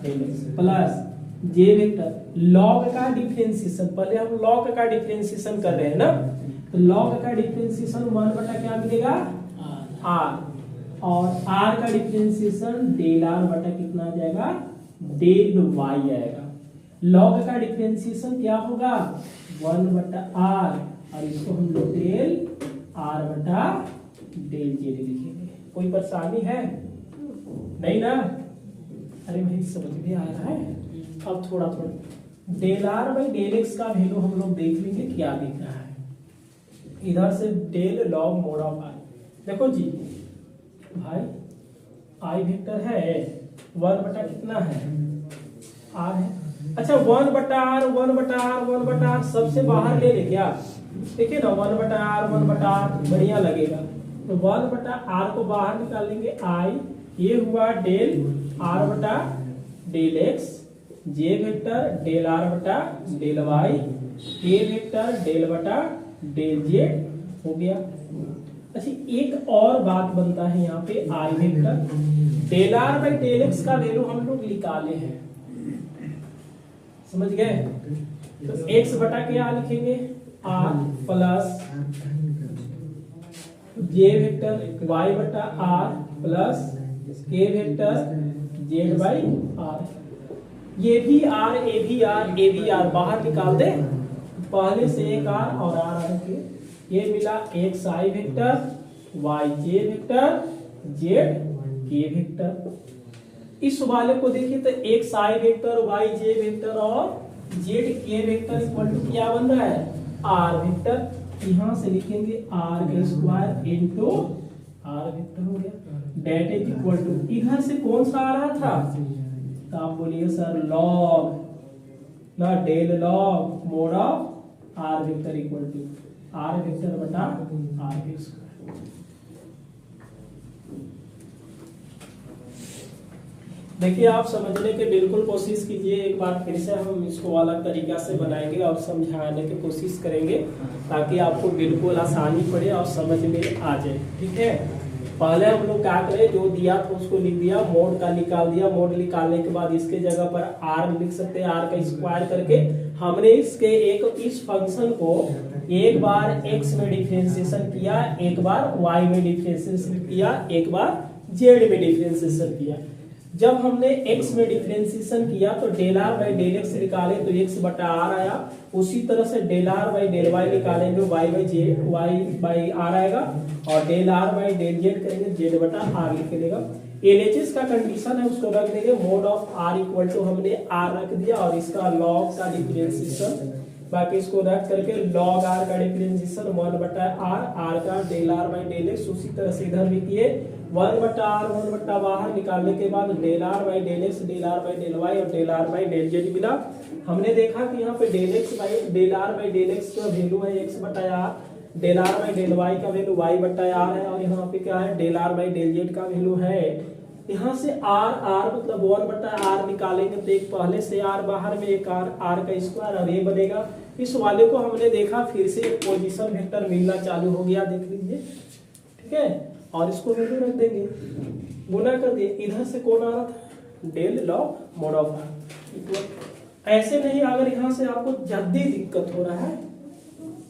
del x plus j vector log का डिफरेंशिएशन, पहले हम log का डिफरेंशिएशन कर रहे हैं ना, तो log का डिफरेंशिएशन 1 बटा क्या मिलेगा, r, और r का डिफरेंशिएशन डेल r बटा कितना आ जाएगा, डेल y आएगा। log का डिफरेंशिएशन क्या होगा, 1 बटा r, और इसको हम लोग डेल r बटा डेल z लिखेंगे। कोई परेशानी है नहीं ना, अरे भाई समझ में आ रहा है। अब थोड़ा थोड़ा del are by del x का वैल्यू हम लोग देख लेंगे क्या दिख रहा है। इधर से del log mod of R, देखो जी भाई आई वेक्टर है 1 बटा कितना है, आर है। अच्छा 1 बटा आर, 1 बटा आर, 1 बटा आर सबसे बाहर ले ले क्या, देखिए ना 1 बटा आर, 1 बटा आर बढ़िया लगेगा। तो 1 बटा आर को बाहर निकाल लेंगे, आई, ये हुआ डेल आर बटा del X, J vector del are बटा डेल वाई, के वेक्टर डेल बटा डेल जेड हो गया। अच्छा एक और बात बनता है यहाँ पे, i vector del are by del x का वैल्यू हम लोग निकाले हैं, समझ गए। तो एक्स बटा क्या लिखेंगे, आर प्लस जे वेक्टर वाई बटा R plus K vector Z by R. ये भी आर, ए भी आर, ए भी आर बाहर निकाल दे, पहले से एक आर और आर रखे, ये मिला x I vector, Y J vector, Z के वेक्टर। इस वाले को देखिए तो x I vector, Y J vector और जेड के वेक्टर इक्वल टू क्या बन रहा है, आर वेक्टर। यहां से लिखेंगे आर के स्क्वायर इनटू आर वेक्टर हो गया, डेट इज इक्वल टू, इधर से कौन सा आ रहा था, तो आप बोलिए सर लॉग ना del log mod of R vector equal to R vector बटा आर के स्क्वायर। देखिए आप समझने की बिल्कुल कोशिश कीजिए, एक बार फिर से हम इसको अलग तरीका से बनाएंगे और समझाने की कोशिश करेंगे ताकि आपको बिल्कुल आसानी पड़े और समझ में आ जाए, ठीक है। पहले हम लोग क्या करें, जो दिया था उसको लिख दिया, मोड का निकाल दिया, मोड निकालने के बाद इसके जगह पर आर लिख सकते हैं, आर का स्क्वायर करके हमने इसके इस फंक्शन को एक बार x में डिफरेंशिएशन किया, एक बार y में डिफरेंशिएशन किया, एक बार z में डिफरेंशिएशन किया। जब हमने x में डिफरेंशिएशन किया तो del are by del X निकाले तो x बटा आर आया, उसी तरह से del are by del Y निकालेंगे, वाई बाई आर आएगा, और del are by del Z करेंगे, जेड बटा आर लिख देगा। एलएचएस का कंडीशन है उसको रख देंगे, mod of R equal to हमने आर रख दिया और इसका लॉग का डिफरेंशिएशन, बाकी इसको रख करके लॉग आर का डिफरेंशिएशन 1 बटा आर, आर का del are by del X, उसी तरह से इधर भी किए 1 बटा आर, 1 बटा बाहर निकालने के बाद del are by del x, del are by del y और del are by del z मिला। हमने देखा कि यहाँ पे del x by del are by del x का वैल्यू है एक्स बटा r, del are by del y का वैल्यू वाई बटा आर है, और यहाँ पे क्या है del are by del z का वैल्यू है, यहाँ से आर आर मतलब 1 बटा आर निकालेंगे तो एक पहले से आर बाहर में एक आर का स्क्वायर और ये बनेगा। इस वाले को हमने देखा फिर से एक पोजीशन वेक्टर मिलना चालू हो गया, देख लीजिए, ठीक है, और इसको वैल्यू रख देंगे, गुना कर दिए, इधर से कौन आ रहा था, del log mod of R. ऐसे नहीं, अगर यहाँ से आपको जल्दी दिक्कत हो रहा है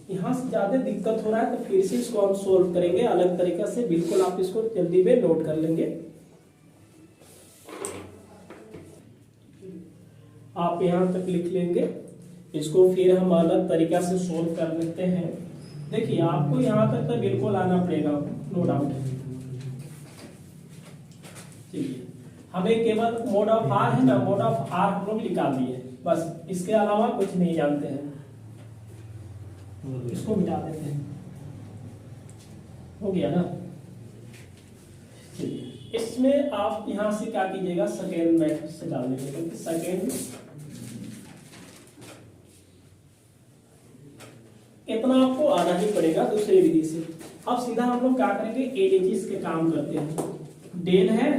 यहाँ से ज्यादा दिक्कत हो रहा है तो फिर से इसको हम सोल्व करेंगे अलग तरीके से, बिल्कुल आप इसको जल्दी में नोट कर लेंगे। आप यहाँ तक लिख लेंगे, इसको फिर हम अलग तरीका से सोल्व कर लेते हैं। देखिए आपको यहाँ तक तो बिल्कुल आना पड़ेगा, नो डाउट। चलिए हमें केवल मोड ऑफ आर है ना, मोड ऑफ आर हम लोग निकाल दिए, बस इसके अलावा कुछ नहीं जानते हैं। इसको मिटा देते हैं, हो गया ना। चलिए इसमें आप यहां से क्या कीजिएगा, सेकेंड मेथड से डाल देंगे, क्योंकि सेकेंड इतना आपको आना ही पड़ेगा दूसरी विधि से। अब सीधा हम लोग क्या करेंगे, एलएचएस के काम करते हैं। डेल है,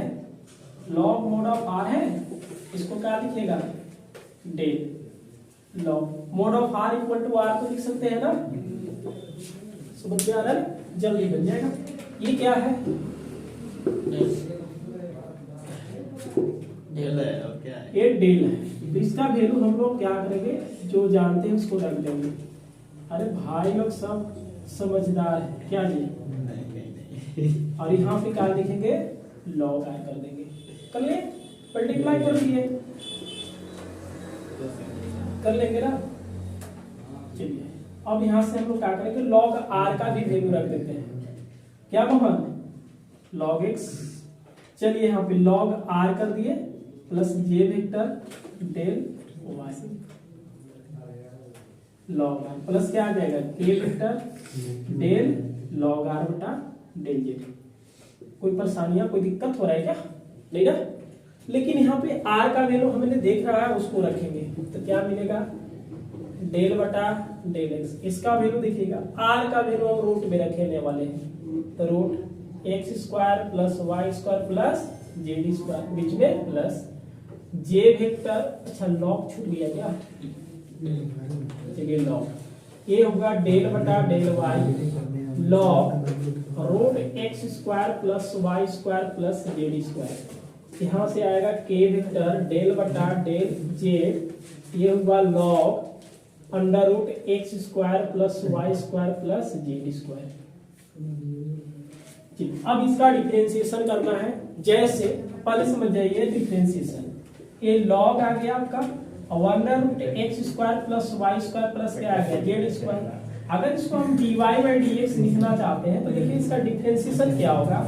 लॉग मोड ऑफ आर है, इसको क्या लिखेगा, del log mod of R equal to R को लिख सकते हैं ना, समझ में आ रहा है, जल्दी बन जाएगा। ये क्या है,
डेल है और क्या है,
ये डेल है। तो इसका वैल्यू हम लोग क्या करेंगे, जो जानते हैं उसको रख देंगे। अरे भाई लोग सब समझदार है क्या जी,
नहीं।
और यहाँ पे क्या लिखेंगे, लॉग आर कर देंगे, कर ले, मल्टीप्लाई कर दिए, कर लेंगे ना। चलिए अब यहाँ से हम लोग क्या करेंगे, लॉग आर का भी वैल्यू रख देते हैं। क्या मोहन, लॉग एक्स, चलिए यहाँ पे लॉग आर कर दिए प्लस जे vector del y, log r plus क्या आ जाएगा, k vector del log r बटा डेल जेड। कोई परेशानियां, कोई दिक्कत हो रहा है क्या, नहीं ना। लेकिन यहाँ पे आर का वैल्यू हमने देख रहा है, उसको रखेंगे तो क्या मिलेगा, डेल बटा डेल एक्स। इसका वैल्यू देखिएगा, आर का वैल्यू हम रूट में रखने वाले हैं, तो root x square plus Y square plus Z square, बीच में प्लस जे वेक्टर, अच्छा लॉग छूट गया क्या, चलिए लॉग ये होगा डेल बटा del y log root x square plus Y square plus Z square. यहाँ से आएगा के वेक्टर डेल बटा डेल जेड, ये होगा log under root x square plus Y square plus Z square. अब इसका डिफरेंशिएशन करना है, जैसे पहले समझ जाइए डिफरेंशिएशन। ये लॉग आ गया आपका, और under root x square plus Y square plus क्या आ गया, जेड स्क्वायर। अगर इसको हम dy बाई dx लिखना चाहते हैं तो देखिए इसका डिफरेंशिएशन क्या होगा,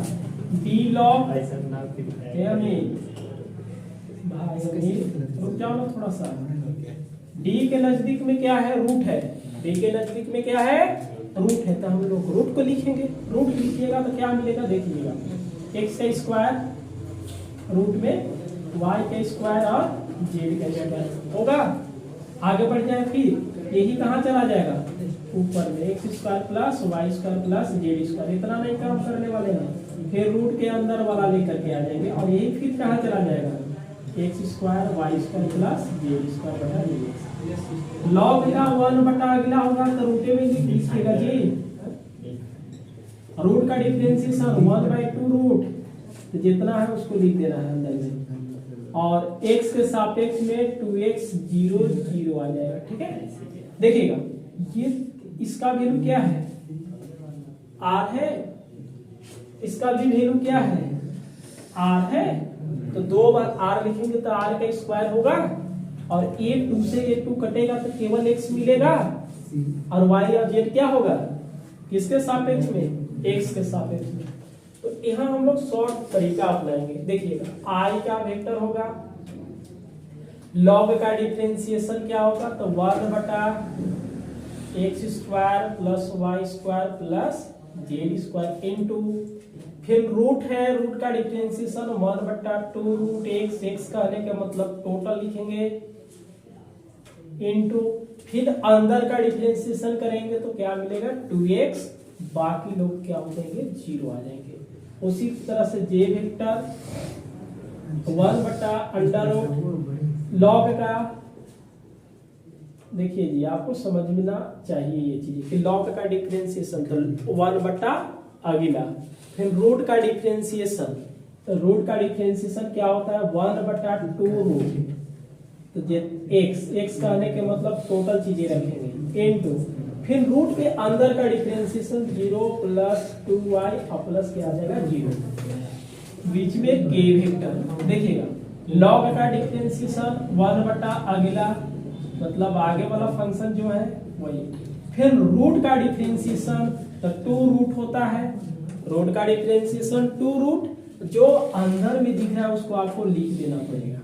d log रुक जाओ ना थोड़ा सा, d के नजदीक में क्या है, रूट है, d के नजदीक में क्या है, रूट है, तो हम लोग रूट को लिखेंगे। रूट लिखिएगा तो क्या मिलेगा, देखिएगा x का स्क्वायर रूट में y का स्क्वायर और z का स्क्वायर होगा। आगे बढ़ जाए फिर यही कहाँ चला जाएगा, ऊपर में X square plus Y square plus Z square. इतना नहीं काम करने वाले हैं, फिर रूट के अंदर वाला लेकर के आ जाएंगे, और यही फिर कहाँ चला जाएगा, X square Y square plus Z square बटा जेड। लॉग का 1 बटा अगला होगा तो रूट में लिखिएगा जी, रूट का डिफरेंशिएशन 1/2 रूट, तो जितना है उसको लिख देना है अंदर में, और x के सापेक्ष में 2x 0 0 आ जाएगा। ठीक है, देखिएगा ये इसका वैल्यू क्या है, r है, इसका भी वैल्यू क्या है, r है, तो 2 बार r लिखेंगे तो r का स्क्वायर होगा, और a 2 से a 2 कटेगा तो केवल x मिलेगा, और y और z क्या होगा, किसके सापेक्ष में, x के सापेक्ष में। तो यहाँ हम लोग शॉर्ट तरीका अपनाएंगे। देखिएगा i का वेक्टर होगा, log का डिफरेंशिएशन क्या होगा, तो 1 बटा X square plus Y square plus Z square into, फिर रूट है, रूट का डिफरेंशिएशन 1/2 रूट एक्स, एक्स का आने का मतलब टोटल लिखेंगे, इनटू फिर अंदर का डिफरेंशिएशन करेंगे तो क्या मिलेगा 2x, बाकी लोग क्या हो जाएंगे 0 आ जाएंगे। उसी तरह से जे वेक्टर 1/√, लॉग का देखिए जी आपको समझना चाहिए ये चीज कि लॉग का डिफरेंशिएशन तो 1/, अगला फिर रूट का डिफरेंशिएशन, तो रूट का डिफरेंशिएशन क्या होता है 1/2 रूट, तो एक्स, एक्स का आने के मतलब टोटल चीजें रखेंगे, इनटू फिर रूट के अंदर का डिफरेंशिएशन 0 प्लस 2y और प्लस क्या आ जाएगा 0, बीच में k वेक्टर। देखिएगा लॉग का डिफरेंशिएशन 1 बटा अगला मतलब आगे वाला फंक्शन जो है वही, फिर रूट का डिफरेंशिएशन तो 2 रूट होता है, रूट का डिफरेंशिएशन 2 रूट, जो अंदर में दिख रहा है उसको आपको लिख देना पड़ेगा,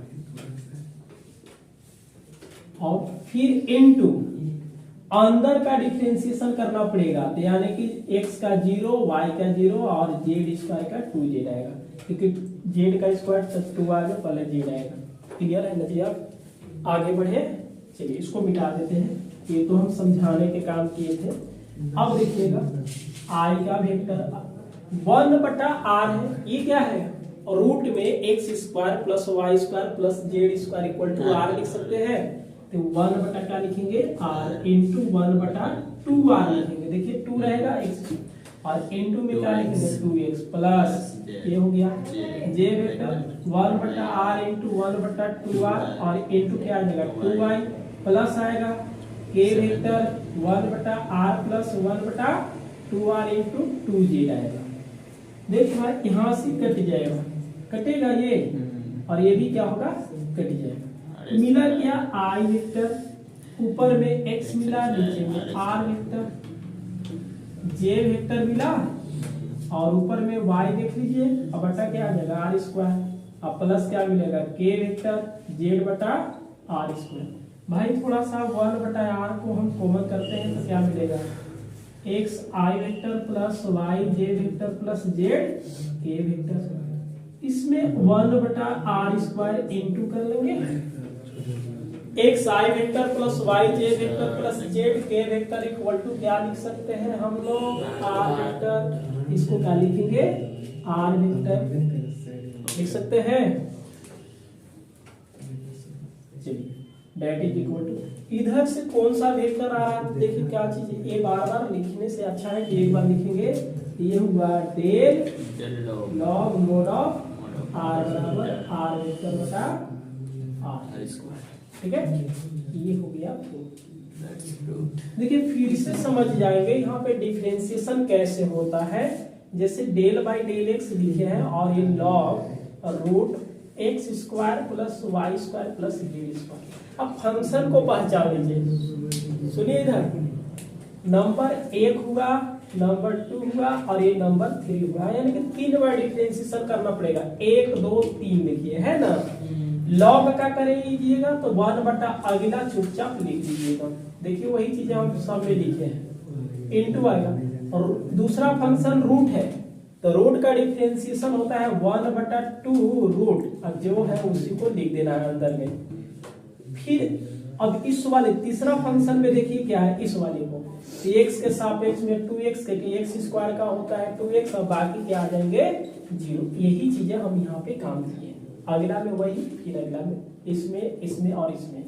और फिर इनटू अंदर का डिफरेंशिएशन करना पड़ेगा, तो यानी कि x का 0 y का 0 और z स्क्वायर का 2z आएगा, क्योंकि z का स्क्वायर 2 आ गया, पहले z आएगा। क्लियर है ना जी? आप आगे बढ़े, चलिए इसको मिटा देते हैं, ये तो हम समझाने के काम किए थे। अब देखिएगा i का वेक्टर 1 बटा r है, ये क्या है, और रूट में x square plus Y square plus Z square equal to r लिख सकते हैं, तो 1 बटा क्या लिखेंगे r इंटू 1 बटा 2r लिखेंगे। देखिए 2 रहेगा x और इंटू में क्या लिखेंगे 2x प्लस ये हो गया j वेक्टर 1 बटा r इंटू 1 बटा 2r और इंटू क्या आ जाएगा 2y प्लस आएगा k वेक्टर 1 बटा r प्लस 1 बटा 2r इंटू 2z आएगा। देखिए भाई यहाँ से कट जाएगा, कटेगा ये और ये भी क्या होगा कट जाएगा। मिला क्या i वेक्टर, ऊपर में x मिला, नीचे में r वेक्टर, j वेक्टर मिला और ऊपर में y देख लीजिए, अब बटा क्या आ जाएगा r स्क्वायर, अब प्लस क्या मिलेगा k वेक्टर z बटा r स्क्वायर। भाई थोड़ा सा 1 बटा r को हम कॉमन करते हैं तो क्या मिलेगा x i vector plus y j vector plus z k vector, इसमें 1 बटा r स्क्वायर इंटू कर लेंगे, x i vector plus y j vector plus z k vector equal to क्या लिख सकते हैं हम लोग r वेक्टर, इसको क्या लिखेंगे r वेक्टर लिख सकते हैं। चलिए दैट इज इक्वल टू, इधर से कौन सा वेक्टर आ रहा है, देखिए क्या चीज है, ये बार बार लिखने से अच्छा है कि एक बार लिखेंगे, ये हुआ del log mod of r बराबर r वेक्टर बटा r स्क्वायर, ठीक है, ये हो गया। देखिए फिर से समझ जाएंगे यहाँ पे डिफरेंशिएशन कैसे होता है, जैसे डेल बाई डेल एक्स लिखे हैं और ये log root x square plus Y square plus Z square. अब फंक्शन को पहचान लीजिए, सुनिए इधर नंबर 1 हुआ, नंबर 2 हुआ और ये नंबर 3 हुआ, यानी कि 3 बार डिफरेंशिएशन करना पड़ेगा, 1 2 3 देखिए है ना। लॉग का कर लीजिएगा तो 1 बटा अगला चुपचाप लिख लीजिएगा, देखिए वही चीजें हम सब में लिखे हैं, इनटू आएगा, और दूसरा फंक्शन रूट है तो रूट का डिफरेंशिएशन होता है 1 बटा 2 रूट, अब जो है उसी को लिख देना है अंदर में। फिर अब इस वाले तीसरा फंक्शन में देखिए क्या है, इस वाले को x के सापेक्ष में 2x के x स्क्वायर का होता है 2x और बाकी क्या आ जाएंगे 0, यही चीजें हम यहाँ पे काम किए, अगला में वही, फिर अगला में इसमें इसमें और इसमें,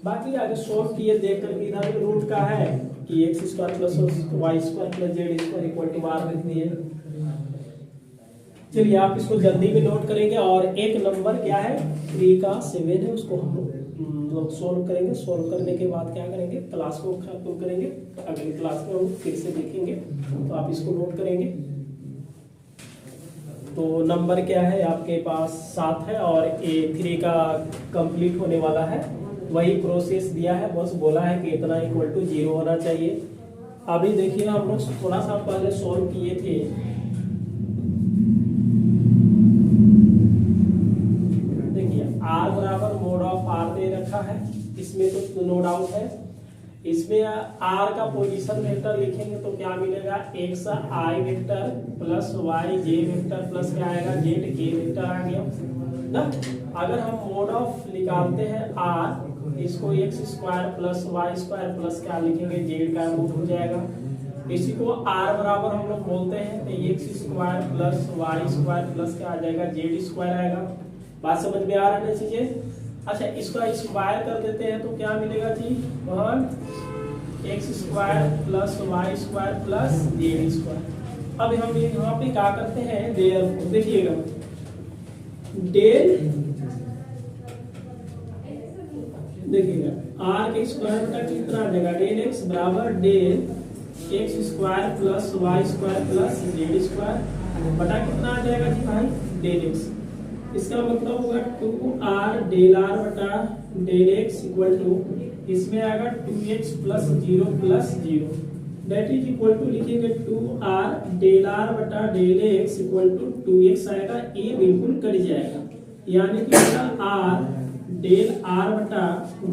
बाकी आगे सोल्व किए देख कर इधर रूट का है कि x square plus Y square plus Z square equal to r लिख दिए। चलिए आप इसको जल्दी में नोट करेंगे, और एक नंबर क्या है 3 का 7 है, उसको हम लोग सोल्व करेंगे, सोल्व करने के बाद क्या करेंगे क्लास को खत्म करेंगे, अगली क्लास में हम फिर से देखेंगे, तो आप इसको नोट करेंगे। तो नंबर क्या है आपके पास 7 है और A3 का कंप्लीट होने वाला है, वही प्रोसेस दिया है, बस बोला है कि इतना इक्वल टू 0 होना चाहिए। अभी देखिए हम लोग थोड़ा सा पहले सोल्व किए थे, देखिए r बराबर मोड ऑफ r दे रखा है, इसमें तो नो डाउट है, इसमें r का पोजीशन वेक्टर लिखेंगे तो क्या मिलेगा x i vector plus y j vector plus क्या आएगा z k वेक्टर आ गया ना। अगर हम मोड ऑफ निकालते हैं r, इसको x square plus Y square plus क्या लिखेंगे z का रूट हो जाएगा, इसी को r बराबर हम लोग बोलते हैं तो x square plus Y square plus क्या आ जाएगा z स्क्वायर आएगा। बात समझ में आ रहा है चीजें? अच्छा इसका स्क्वायर कर देते हैं तो क्या मिलेगा जी 1 x square plus Y square plus Z square. अब हम यहाँ पे क्या करते हैं, देखिएगा डेल, देखिएगा आर के स्क्वायर बटा कितना आ जाएगा डेल एक्स बराबर del X square plus Y square plus Z square बटा कितना आ जाएगा जी भाई डेल एक्स। इसका मतलब होगा 2r डेल आर बटा डेल एक्स इक्वल टू इसमें आएगा 2x plus 0 plus 0 that is equal to लिखेंगे 2r डेल आर बटा del x equal to 2x आएगा, ये बिल्कुल कट जाएगा, यानी कि मेरा r डेल आर बटा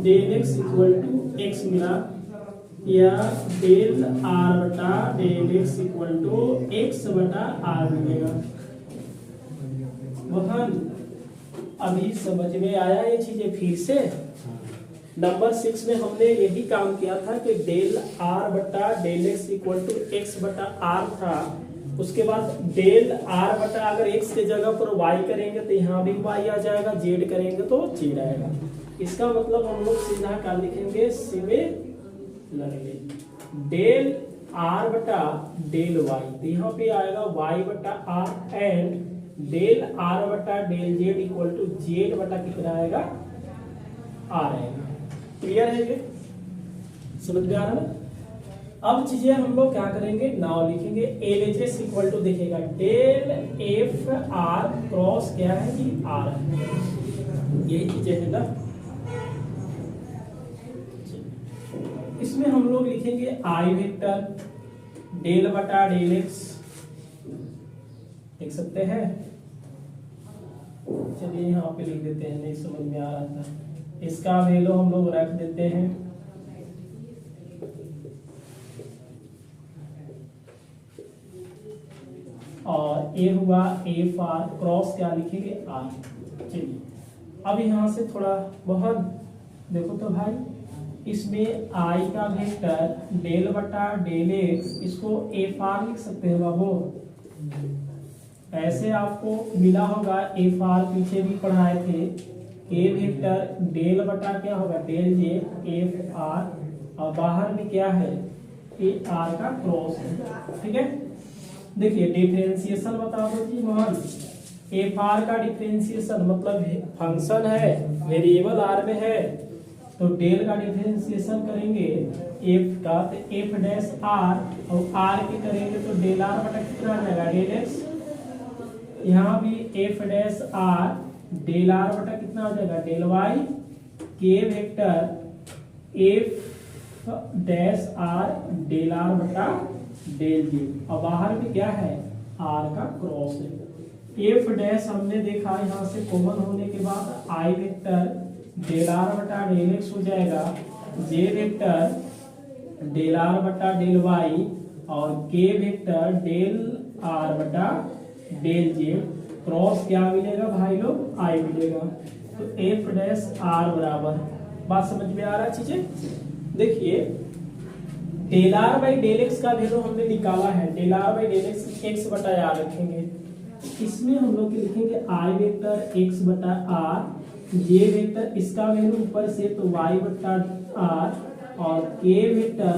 del x equal to x मिला या डेल आर बटा del x equal to x बटा r मिलेगा। वहां अभी समझ में आया ये चीजें फिर से। नंबर 6 में हमने यही काम किया था कि डेल आर बटा del x equal to x बटा आर था, उसके बाद डेल आर बटा अगर एक्स के जगह पर वाई करेंगे तो यहाँ भी वाई आ जाएगा, जेड करेंगे तो जेड आएगा। इसका मतलब हम लोग सीधा क्या लिखेंगे सिमिलरली डेल आर बटा डेल वाई, तो यहाँ पे आएगा वाई बटा आर एंड डेल आर बटा del z equal to z बटा कितना आएगा आर आएगा। क्लियर है ये, समझ में आ रहा है। अब चीजें हम लोग क्या करेंगे, नाउ लिखेंगे एलएचएस इक्वल टू देखिएगा डेल एफ आर क्रॉस क्या है कि आर है, यही चीजें है ना। इसमें हम लोग लिखेंगे आई वेक्टर डेल बटा डेल एक्स, लिख सकते हैं। चलिए यहाँ पे लिख देते हैं, नहीं समझ में आ रहा था, इसका वैल्यू हम लोग रख देते हैं और ए हुआ एफ आर क्रॉस क्या लिखेंगे आर। चलिए अब यहाँ से थोड़ा बहुत देखो तो भाई, इसमें आई का वेक्टर डेल बटा डेल एक्स, इसको एफ आर लिख सकते हैं बाबू। ऐसे आपको मिला होगा एफ आर, पीछे भी पढ़ाए थे, ए वेक्टर डेल बटा क्या होगा डेल जे एफ आर, और बाहर में क्या है ए आर का क्रॉस है, ठीक है। देखिए डिफरेंशिएशन बता दो जी मोहन। एफ आर का डिफरेंशिएशन मतलब फंक्शन है वेरिएबल आर में है, तो डेल का डिफरेंशिएशन करेंगे एफ का, तो एफ डैश आर, और आर के करेंगे तो डेल आर बटा कितना आ जाएगा डेल एक्स। यहाँ भी f dash are del are बटा कितना हो जाएगा डेल वाई, के vector F dash are del are बटा डेल जी, और बाहर में क्या है आर का क्रॉस है। एफ डैश हमने देखा यहाँ से कॉमन होने के बाद आई वेक्टर डेल आर बटा डेल एक्स हो जाएगा, जे वेक्टर डेल आर बटा डेल वाई, और के वेक्टर डेल आर बटा डेल जेड, क्रॉस क्या मिलेगा भाई लोग आई मिलेगा। तो एफ डैश आर बराबर, बात समझ में आ रहा है चीजें। देखिए del are by del x का वैल्यू हमने निकाला है, del are by del x x बटा आर रखेंगे, इसमें हम लोग लिखेंगे आई वेक्टर एक्स बटा आर, जे वेक्टर इसका वैल्यू ऊपर से तो वाई बटा आर, और के वेक्टर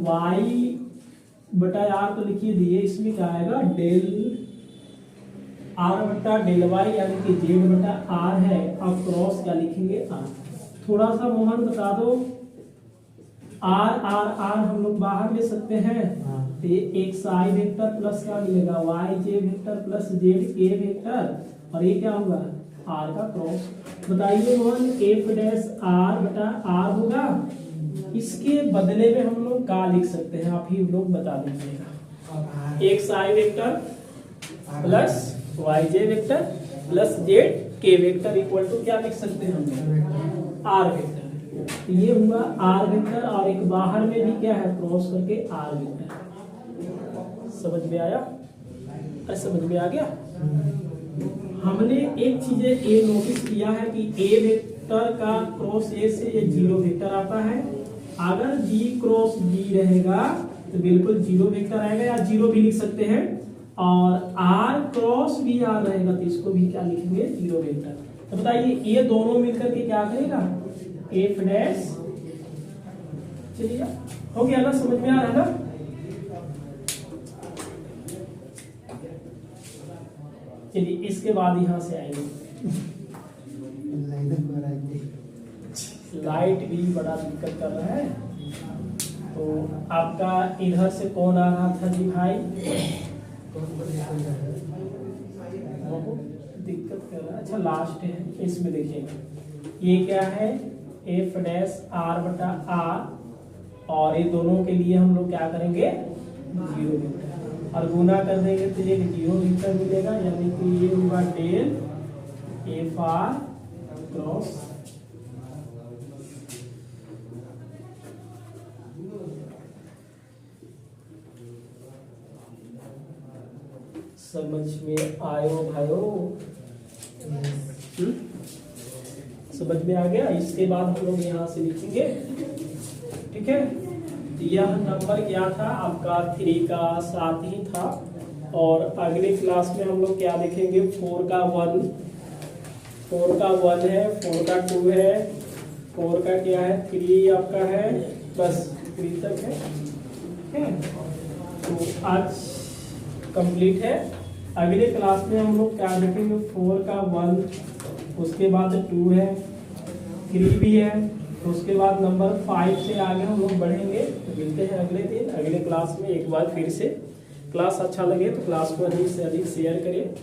वाई बटा आर तो लिखिए दिए, इसमें क्या आएगा डेल आर बटा डेल वाई यानी कि जेड बटा आर है, और क्रॉस क्या लिखेंगे आर। थोड़ा सा मोहन बता दो, आर आर आर हम लोग बाहर ले सकते हैं, तो ये एक्स आई वेक्टर प्लस क्या मिलेगा Y J vector plus Z के वेक्टर, और ये क्या होगा आर का क्रॉस। बताइए मोहन एफ डैश आर बटा आर होगा, इसके बदले में हम लोग क्या लिख सकते हैं, आप ही लोग बता दीजिएगा। X I vector plus Y J vector plus Z के वेक्टर इक्वल टू क्या लिख सकते हैं हम आर वेक्टर। तो ये हुआ आर वेक्टर, और एक बाहर में भी क्या है क्रॉस करके आर वेक्टर। समझ में आया, अरे समझ में आ गया। हमने एक चीज ये नोटिस किया है कि ए वेक्टर का क्रॉस ए से ये जीरो वेक्टर आता है, अगर जी क्रॉस बी रहेगा तो बिल्कुल जीरो वेक्टर आएगा, या जीरो भी लिख सकते हैं, और आर क्रॉस बी आर रहेगा तो इसको भी क्या लिखेंगे जीरो वेक्टर। तो बताइए ये दोनों मिलकर के क्या करेगा एफ डैश, चलिए हो गया ना, समझ में आ रहा है ना। चलिए इसके बाद यहां से आएंगे लाइट भी बड़ा दिक्कत कर रहा है। तो आपका इधर से कौन आ रहा था जी भाई? बहुत दिक्कत कर रहा है। अच्छा लास्ट है, इसमें देखिए ये क्या है, एफ डैश आर बटा आर, और ये दोनों के लिए हम लोग क्या करेंगे, जीरो वेक्टर, और गुना कर देंगे तो एक जीरो वेक्टर मिलेगा, यानी कि ये होगा डेल एफ आर क्रॉस समझ में आयो भाइयों? समझ में आ गया। इसके बाद हम लोग यहाँ से लिखेंगे, ठीक है। यह नंबर क्या था आपका 3 का 7 ही था, और अगले क्लास में हम लोग क्या देखेंगे, 4 का 1 है, 4 का 2 है, 4 का क्या है 3 आपका है, बस 3 तक है, ठीक है। तो आज कंप्लीट है। अगले क्लास में हम लोग क्या देखेंगे, 4 का 1, उसके बाद 2 है, 3 भी है, तो उसके बाद नंबर 5 से आगे हम लोग बढ़ेंगे। तो मिलते हैं अगले दिन अगले क्लास में। एक बार फिर से क्लास अच्छा लगे तो क्लास को अधिक से अधिक शेयर करें।